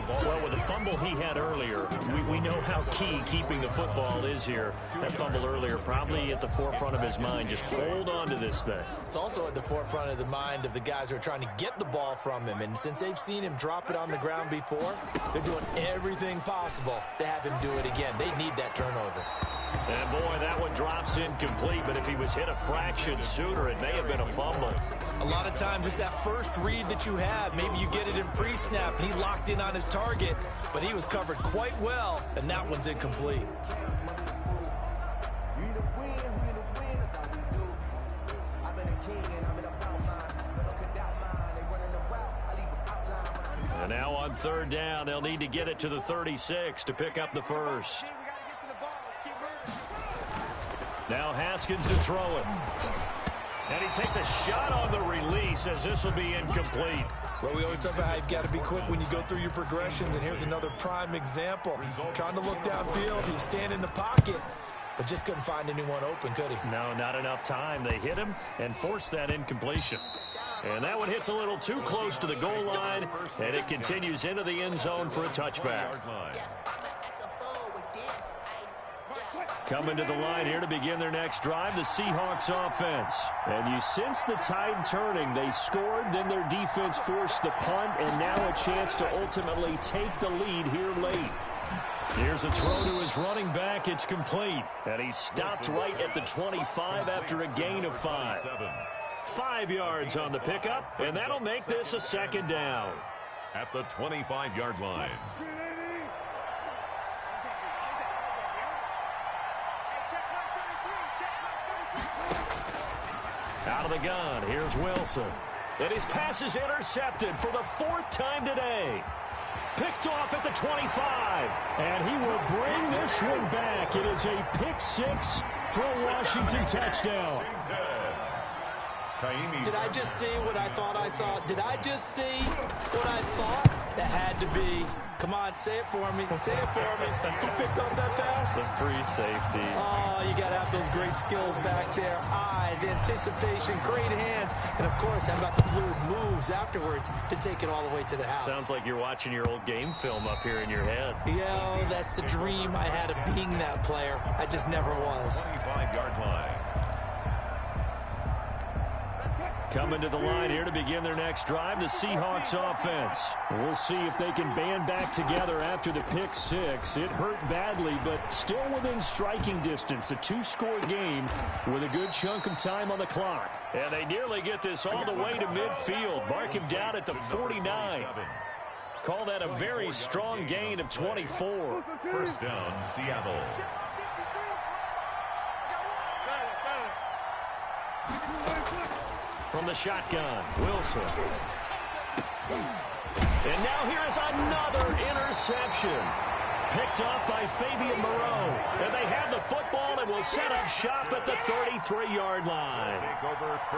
Well, with the fumble he had earlier, we know how key keeping the football is here. That fumble earlier probably at the forefront of his mind. Just hold on to this thing. It's also at the forefront of the mind of the guys who are trying to get the ball from him. And since they've seen him drop it on the ground before, they're doing everything possible to have him do it again. They need that turnover. And boy, that one drops incomplete, but if he was hit a fraction sooner, it may have been a fumble. A lot of times it's that first read that you have. Maybe you get it in pre-snap, and he locked in on his target, but he was covered quite well, and that one's incomplete. And now on third down, they'll need to get it to the 36 to pick up the first. Now Haskins to throw it. And he takes a shot on the release as this will be incomplete. Well, we always talk about how you've got to be quick when you go through your progressions, and here's another prime example. Trying to look downfield, he was standing in the pocket, but just couldn't find anyone open, could he? No, not enough time. They hit him and forced that incompletion. And that one hits a little too close to the goal line, and it continues into the end zone for a touchback. Coming to the line here to begin their next drive, the Seahawks offense. And you sense the tide turning. They scored, then their defense forced the punt, and now a chance to ultimately take the lead here late. Here's a throw to his running back. It's complete. And he stopped right at the 25 after a gain of 5. 5 yards on the pickup, and that'll make this a second down. At the 25-yard line. Out of the gun, here's Wilson. And his pass is intercepted for the 4th time today. Picked off at the 25. And he will bring this one back. It is a pick 6 for a Washington touchdown. Did I just see what I thought I saw? Did I just see what I thought? That had to be. Come on, say it for me. Say it for me. Who picked up that pass? The free safety. Oh, you got to have those great skills back there. Eyes, anticipation, great hands. And, of course, how about the fluid moves afterwards to take it all the way to the house? Sounds like you're watching your old game film up here in your head. Yeah, that's the dream I had of being that player. I just never was. 25-yard line. Coming to the line here to begin their next drive, the Seahawks offense. We'll see if they can band back together after the pick 6. It hurt badly, but still within striking distance. A 2-score game with a good chunk of time on the clock. And they nearly get this all the way to midfield. Mark him down at the 49. Call that a very strong gain of 24. First down, Seattle. From the shotgun, Wilson. And now here is another interception. Picked off by Fabian Moreau. And they have the football and will set up shop at the 33-yard line.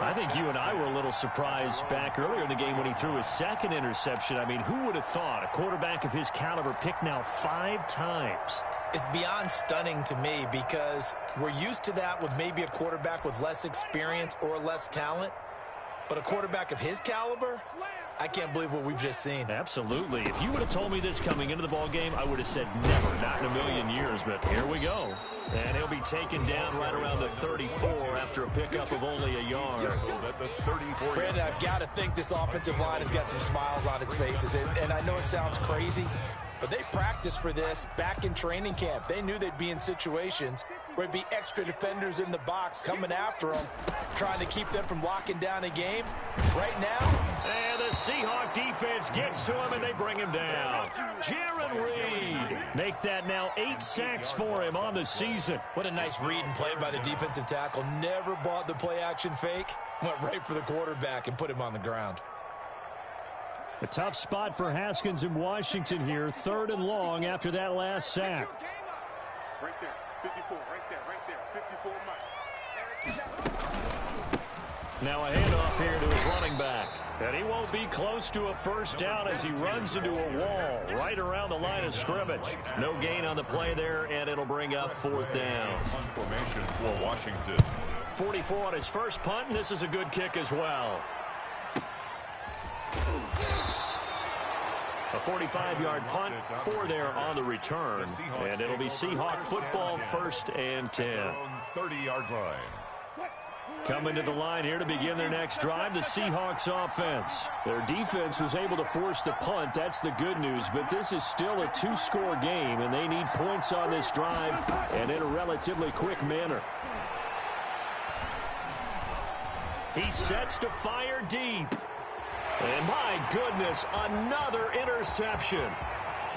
I think you and I were a little surprised back earlier in the game when he threw his second interception. I mean, who would have thought a quarterback of his caliber picked now 5 times? It's beyond stunning to me because we're used to that with maybe a quarterback with less experience or less talent. But a quarterback of his caliber, I can't believe what we've just seen. Absolutely. If you would have told me this coming into the ball game, I would have said never, not in a million years. But here we go. And he'll be taken down right around the 34 after a pickup of only a yard. Brandon, I've got to think this offensive line has got some smiles on its faces. And I know it sounds crazy, but they practiced for this back in training camp. They knew they'd be in situations where it'd be extra defenders in the box coming after them, trying to keep them from locking down a game. Right now, and the Seahawk defense gets to him, and they bring him down. Jaron Reed. Make that now 8 sacks for him on the season. What a nice read and play by the defensive tackle. Never bought the play-action fake. Went right for the quarterback and put him on the ground. A tough spot for Haskins in Washington here. 3rd and long after that last sack. Right there, 54, right there, 54, Mike. Now a handoff here to his running back. And he won't be close to a first down as he runs into a wall right around the line of scrimmage. No gain on the play there, and it'll bring up 4th down. Formation for Washington. 44 on his first punt, and this is a good kick as well. A 45-yard punt, 4 there on the return. And it'll be Seahawk football, 1st and 10. 30-yard line. Coming to the line here to begin their next drive, the Seahawks offense. Their defense was able to force the punt. That's the good news. But this is still a 2-score game, and they need points on this drive and in a relatively quick manner. He sets to fire deep. And my goodness, another interception.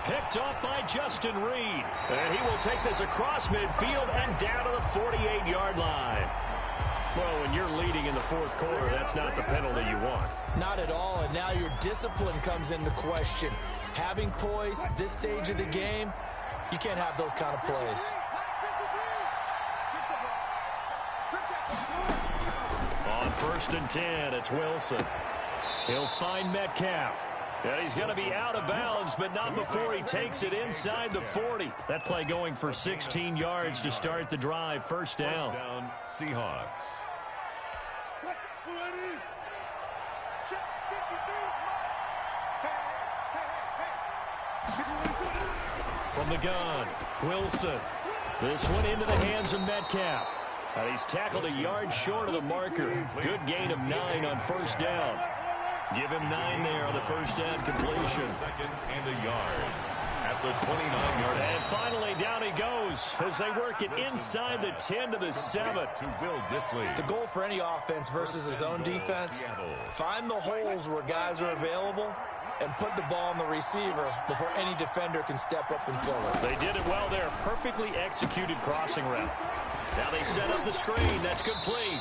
Picked off by Justin Reed. And he will take this across midfield and down to the 48-yard line. Well, when you're leading in the fourth quarter, that's not the penalty you want. Not at all, and now your discipline comes into question. Having poise at this stage of the game, you can't have those kind of plays. On 1st and 10, it's Wilson. He'll find Metcalf. And he's going to be out of bounds, but not before he takes it inside the 40. That play going for 16 yards to start the drive. First down. Seahawks. From the gun, Wilson. This one into the hands of Metcalf. And he's tackled a yard short of the marker. Good gain of 9 on first down. Give him 9 there on the first down completion. Second and a yard at the 29-yard line. And finally down he goes as they work it inside the 10 to the 7. To Will Dissly. The goal for any offense versus his own defense, find the holes where guys are available and put the ball on the receiver before any defender can step up and fill it. They did it well there. Perfectly executed crossing route. Now they set up the screen. That's complete.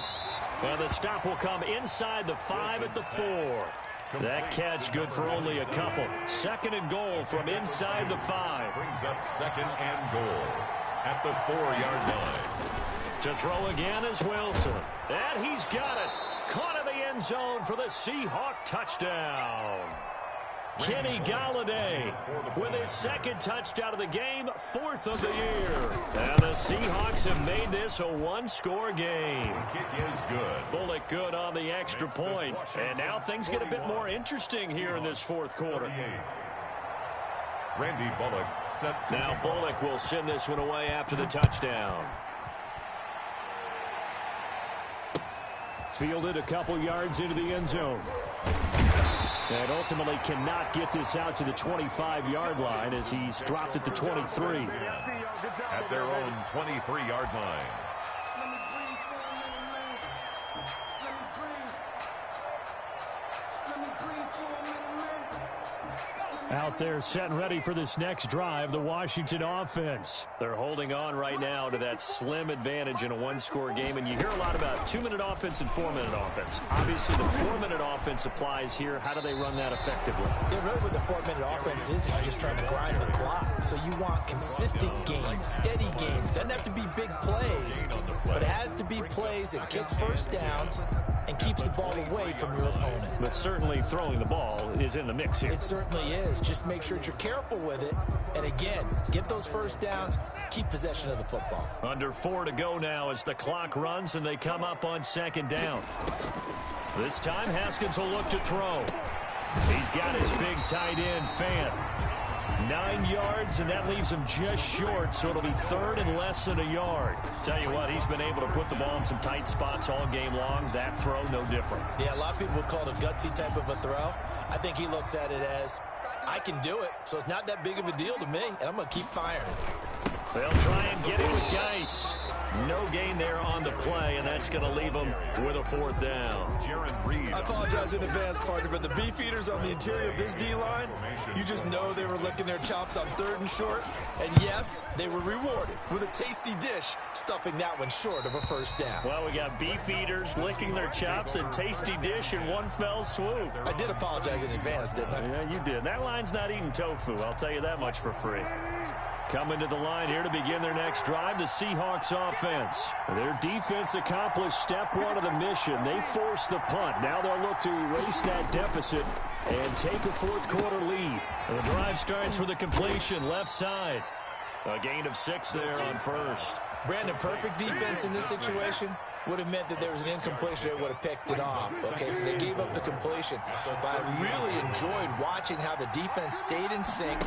And the stop will come inside the 5 at the 4. That catch good for only a couple. Second and goal from inside the 5. Brings up second and goal at the 4-yard line. To throw again is Wilson. And he's got it. Caught in the end zone for the Seahawk touchdown. Kenny Galladay with his second touchdown of the game, 4th of the year. And the Seahawks have made this a one-score game. Kick is good. Bullock good on the extra point. And now things get a bit more interesting here in this fourth quarter. Randy Bullock set. Now Bullock will send this one away after the touchdown. Fielded a couple yards into the end zone. And ultimately cannot get this out to the 25-yard line as he's dropped at the 23. At their own 23-yard line. Out there set and ready for this next drive, the Washington offense. They're holding on right now to that slim advantage in a one-score game, and you hear a lot about 2-minute offense and 4-minute offense. Obviously, the 4-minute offense applies here. How do they run that effectively? Yeah, really what the 4-minute offense is you're just trying to grind the clock. So you want consistent gains, steady gains. Doesn't have to be big plays, but it has to be plays that gets first downs and keeps the ball away from your opponent. But certainly throwing the ball is in the mix here. It certainly is. Just make sure that you're careful with it. And again, get those first downs, keep possession of the football. Under 4 to go now as the clock runs and they come up on second down. This time Haskins will look to throw. He's got his big tight end, Fant. 9 yards, and that leaves him just short, so it'll be third and less than a yard. Tell you what, he's been able to put the ball in some tight spots all game long. That throw, no different. Yeah, a lot of people would call it a gutsy type of a throw. I think he looks at it as, I can do it, so it's not that big of a deal to me, and I'm going to keep firing. They'll try and get it with Geis. No gain there on the play, and that's going to leave them with a fourth down. I apologize in advance, partner, but the beef eaters on the interior of this D-line, you just know they were licking their chops on 3rd and short. And yes, they were rewarded with a tasty dish, stuffing that one short of a first down. Well, we got beef eaters licking their chops and tasty dish in one fell swoop. I did apologize in advance, didn't I? Yeah, you did. That line's not eating tofu, I'll tell you that much for free. Coming to the line here to begin their next drive, the Seahawks offense. Their defense accomplished step 1 of the mission. They forced the punt. Now they'll look to erase that deficit and take a fourth quarter lead. The drive starts with a completion left side. A gain of 6 there on first. Brandon, perfect defense in this situation would have meant that there was an incompletion that would have picked it off. Okay, so they gave up the completion. But I really enjoyed watching how the defense stayed in sync,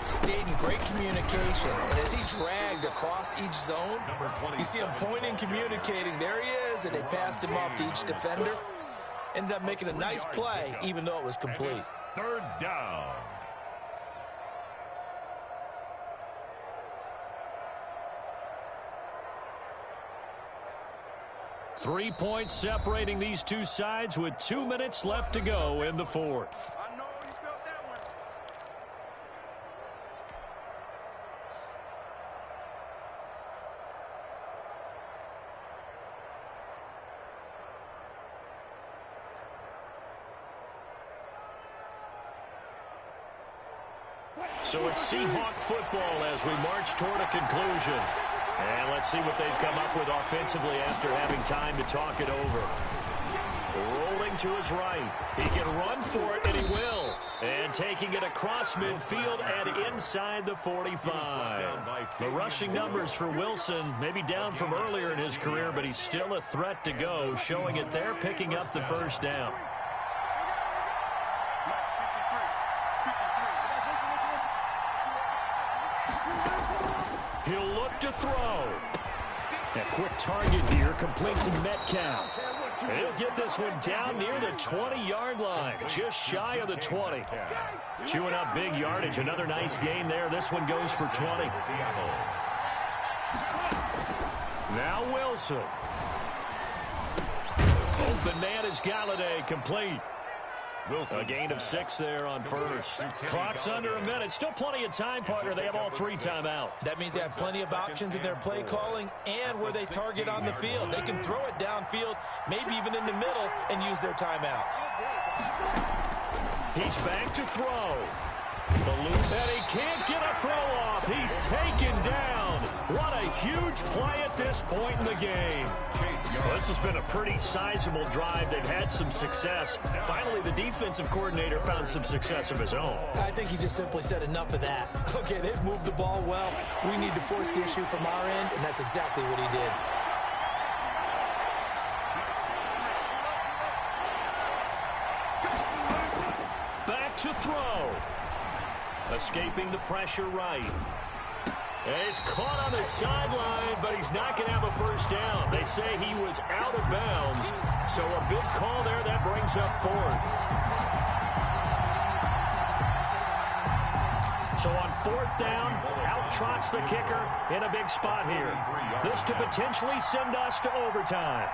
stayed in great communication. And as he dragged across each zone, you see him pointing, communicating. There he is, and they passed him off to each defender. Ended up making a nice play, even though it was complete. Third down. Three points separating these two sides with 2 minutes left to go in the fourth. I know you felt that one. So it's Seahawk football as we march toward a conclusion. And let's see what they've come up with offensively after having time to talk it over. Rolling to his right. He can run for it, and he will. And taking it across midfield and inside the 45. The rushing numbers for Wilson, maybe down from earlier in his career, but he's still a threat to go, showing it there, picking up the first down. He'll look to throw. A quick target here, complete to Metcalf. And he'll get this one down near the 20-yard line, just shy of the 20. Chewing up big yardage, another nice gain there. This one goes for 20. Now Wilson. Open man is Galladay, complete. Wilson. A gain of 6 there on first. Clock's under a minute. Still plenty of time, partner. They have all 3 timeout. That means they have plenty of options in their play calling and where they target on the field. They can throw it downfield, maybe even in the middle, and use their timeouts. He's back to throw. The loop, and he can't get a throw off. He's taken down. What a huge play at this point in the game. Well, this has been a pretty sizable drive. They've had some success. Finally, the defensive coordinator found some success of his own. I think he just simply said enough of that. Okay, they've moved the ball well. We need to force the issue from our end, and that's exactly what he did. Back to throw. Escaping the pressure right. And he's caught on the sideline, but he's not going to have a first down. They say he was out of bounds, so a big call there that brings up 4th. So on 4th down, out trots the kicker in a big spot here. This to potentially send us to overtime.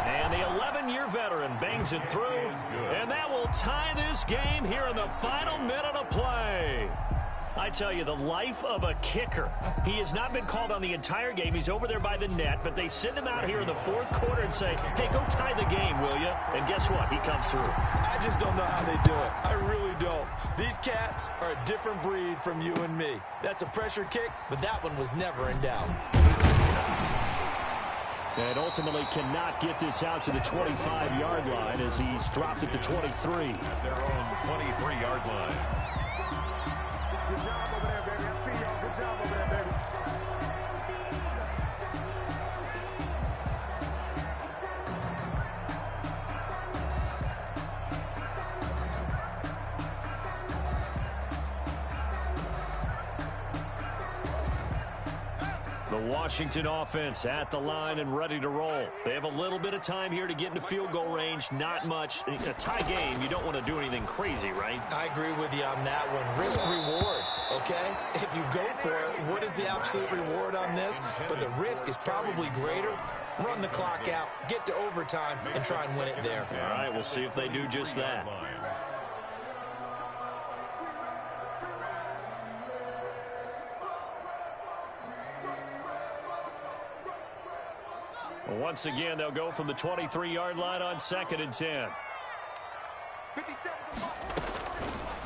And the 11-year veteran bangs it through, and that will tie this game here in the final minute of play. I tell you, the life of a kicker. He has not been called on the entire game. He's over there by the net, but they send him out here in the 4th quarter and say, hey, go tie the game, will you? And guess what? He comes through. I just don't know how they do it. I really don't. These cats are a different breed from you and me. That's a pressure kick, but that one was never in doubt. And ultimately cannot get this out to the 25-yard line as he's dropped at the 23. At their own 23-yard line. Good job over there, baby. I see y'all. Good job over there, baby. The Washington offense at the line and ready to roll. They have a little bit of time here to get into field goal range. Not much. A tie game, you don't want to do anything crazy, right? I agree with you on that one. Risk-reward, okay? If you go for it, what is the absolute reward on this? But the risk is probably greater. Run the clock out, get to overtime, and try and win it there. All right, we'll see if they do just that. Once again, they'll go from the 23-yard line on 2nd and 10.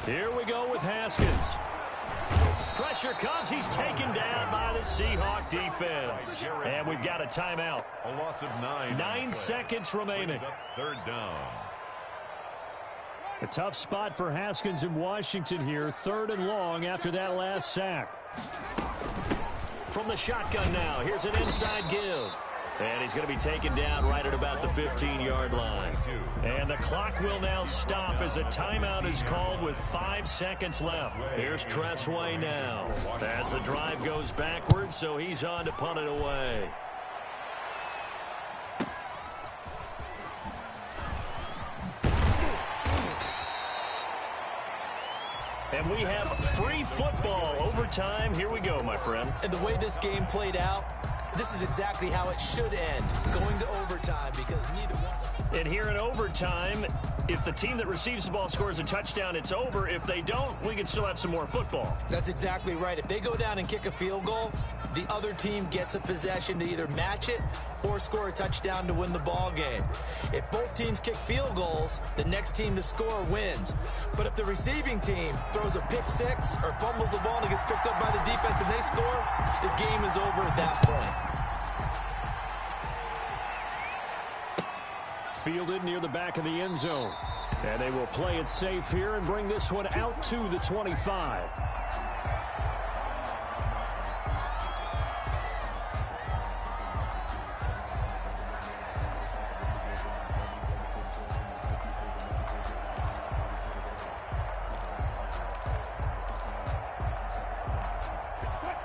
Here we go with Haskins. Pressure comes. He's taken down by the Seahawk defense. And we've got a timeout. A loss of 9. 9 seconds remaining. 3rd down. A tough spot for Haskins in Washington here. 3rd and long after that last sack. From the shotgun now. Here's an inside give. And he's going to be taken down right at about the 15-yard line. And the clock will now stop as a timeout is called with 5 seconds left. Here's Tressway now. As the drive goes backwards, so he's on to punt it away. And we have free football overtime. Here we go, my friend. And the way this game played out, this is exactly how it should end, going to overtime, because neither one... And here in overtime, if the team that receives the ball scores a touchdown, it's over. If they don't, we can still have some more football. That's exactly right. If they go down and kick a field goal, the other team gets a possession to either match it or score a touchdown to win the ball game. If both teams kick field goals, the next team to score wins. But if the receiving team throws a pick six or fumbles the ball and it gets picked up by the defense and they score, the game is over at that point. Fielded near the back of the end zone. And they will play it safe here and bring this one out to the 25.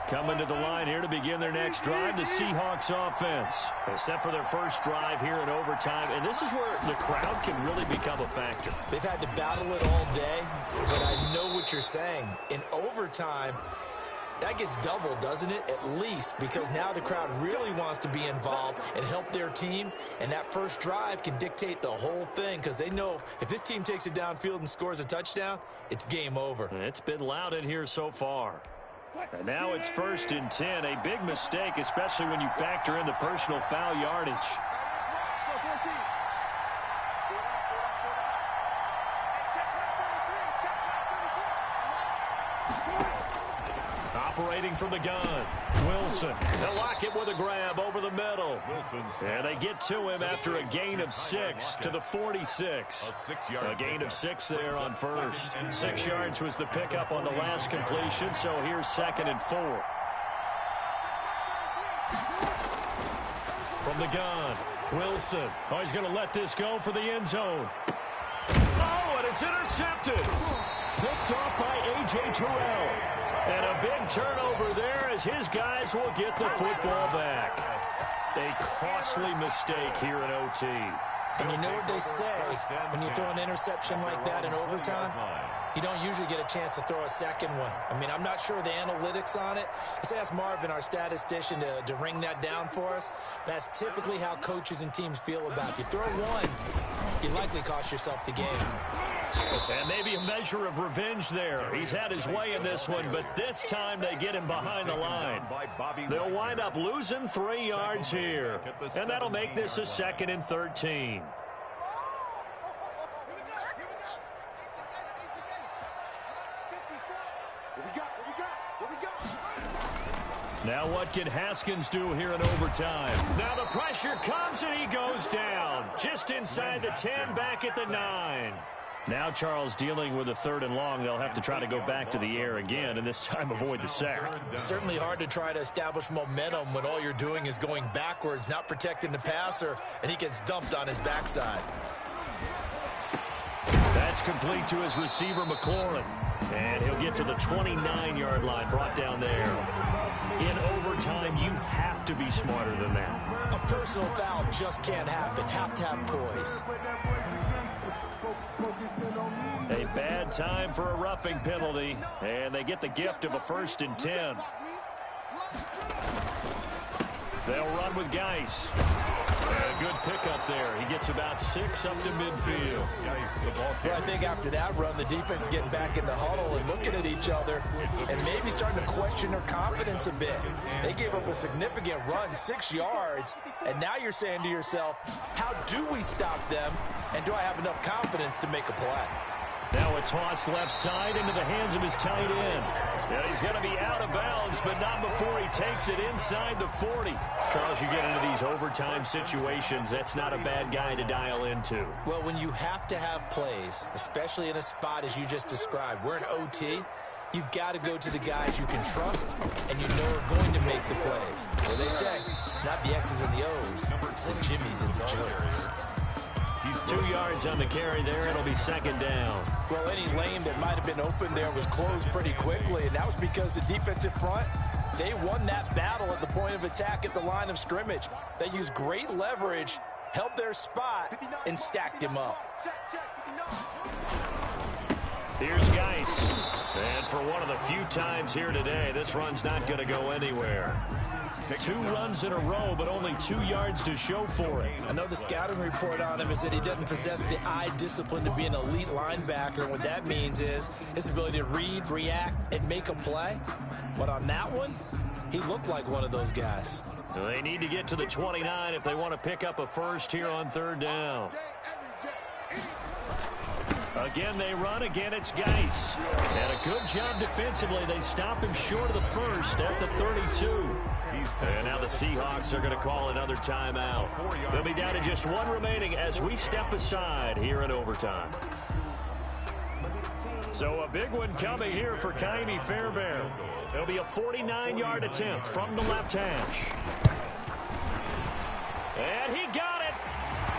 Coming to the line here to begin their next drive, the Seahawks offense. They set for their first drive here in overtime, and this is where the crowd can really become a factor. They've had to battle it all day, but I know what you're saying. In overtime, that gets doubled, doesn't it? At least, because now the crowd really wants to be involved and help their team, and that first drive can dictate the whole thing because they know if this team takes it downfield and scores a touchdown, it's game over. It's been loud in here so far. And now it's 1st and 10. A big mistake, especially when you factor in the personal foul yardage. Operating from the gun, Wilson. They'll lock it with a grab over the middle. And they get to him after a gain of 6 to the 46. A gain of 6 there on first. 6 yards was the pickup on the last completion, so here's 2nd and 4. From the gun, Wilson. Oh, he's going to let this go for the end zone. Oh, and it's intercepted. Picked off by A.J. Terrell. And a big turnover there as his guys will get the football back. A costly mistake here in OT. And you know what they say, when you throw an interception like that in overtime, you don't usually get a chance to throw a second one. I mean, I'm not sure the analytics on it. Let's ask Marvin, our statistician, to ring that down for us. That's typically how coaches and teams feel about it. You throw one, you likely cost yourself the game. And maybe a measure of revenge there. He's had his way in this one, but this time they get him behind the line. They'll wind up losing 3 yards here. And that'll make this a 2nd and 13. Now what can Haskins do here in overtime? Now the pressure comes and he goes down. Just inside the 10, back at the 9. Now Charles dealing with a 3rd and long. They'll have to try to go back to the air again, and this time avoid the sack. Certainly hard to try to establish momentum when all you're doing is going backwards, not protecting the passer, and he gets dumped on his backside. That's complete to his receiver, McLaurin. And he'll get to the 29-yard line, brought down there. In overtime, you have to be smarter than that. A personal foul just can't happen. Have to have poise. A bad time for a roughing penalty, and they get the gift of a 1st and 10. They'll run with Geis. A good pickup there. He gets about 6 up to midfield. Well, I think after that run, the defense is getting back in the huddle and looking at each other and maybe starting to question their confidence a bit. They gave up a significant run, 6 yards, and now you're saying to yourself, how do we stop them, and do I have enough confidence to make a play? Now a toss left side into the hands of his tight end. Yeah, he's going to be out of bounds, but not before he takes it inside the 40. Charles, you get into these overtime situations, that's not a bad guy to dial into. Well, when you have to have plays, especially in a spot as you just described, we're in OT, you've got to go to the guys you can trust and you know are going to make the plays. Well, they say it's not the X's and the O's, it's the Jimmies and the Joes. 2 yards on the carry there. It'll be 2nd down. Well, any lane that might have been open there was closed pretty quickly, and that was because the defensive front, they won that battle at the point of attack at the line of scrimmage. They used great leverage, held their spot, and stacked him up. Here's Geis. And for one of the few times here today. This run's not going to go anywhere. 2 runs in a row, but only 2 yards to show for it. I know the scouting report on him is that he doesn't possess the eye discipline to be an elite linebacker. And what that means is his ability to read, react, and make a play. But on that one, he looked like one of those guys. They need to get to the 29 if they want to pick up a first here on 3rd down. Again, they run. Again, it's Geis. And a good job defensively. They stop him short of the first at the 32. And now the Seahawks are going to call another timeout. They'll be down to just 1 remaining as we step aside here in overtime. So a big one coming here for Kaimi Fairbairn. It'll be a 49-yard attempt from the left hash. And he got it.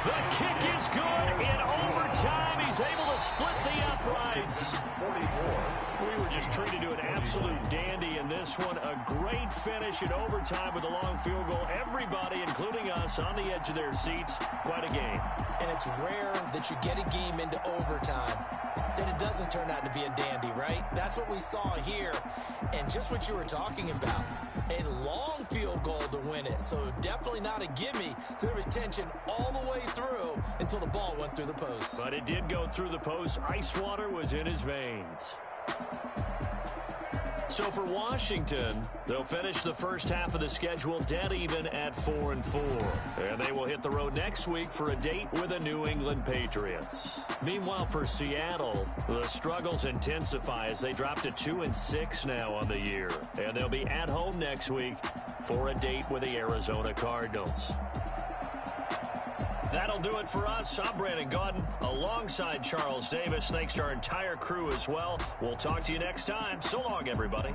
The kick is good in overtime. He's able to split the uprights. We were just treated to an absolute dandy in this one. A great finish in overtime with a long field goal. Everybody, including us, on the edge of their seats. Quite a game. And it's rare that you get a game into overtime that it doesn't turn out to be a dandy, right? That's what we saw here. And just what you were talking about. A long field goal to win it. So definitely not a gimme. So there was tension all the way through until the ball went through the post. But it did go through the post. Ice water was in his veins. So for Washington, they'll finish the first half of the schedule dead even at 4-4. And they will hit the road next week for a date with the New England Patriots. Meanwhile, for Seattle, the struggles intensify as they drop to 2-6 now on the year. And they'll be at home next week for a date with the Arizona Cardinals. That'll do it for us. I'm Brandon Gaudin alongside Charles Davis. Thanks to our entire crew as well. We'll talk to you next time. So long, everybody.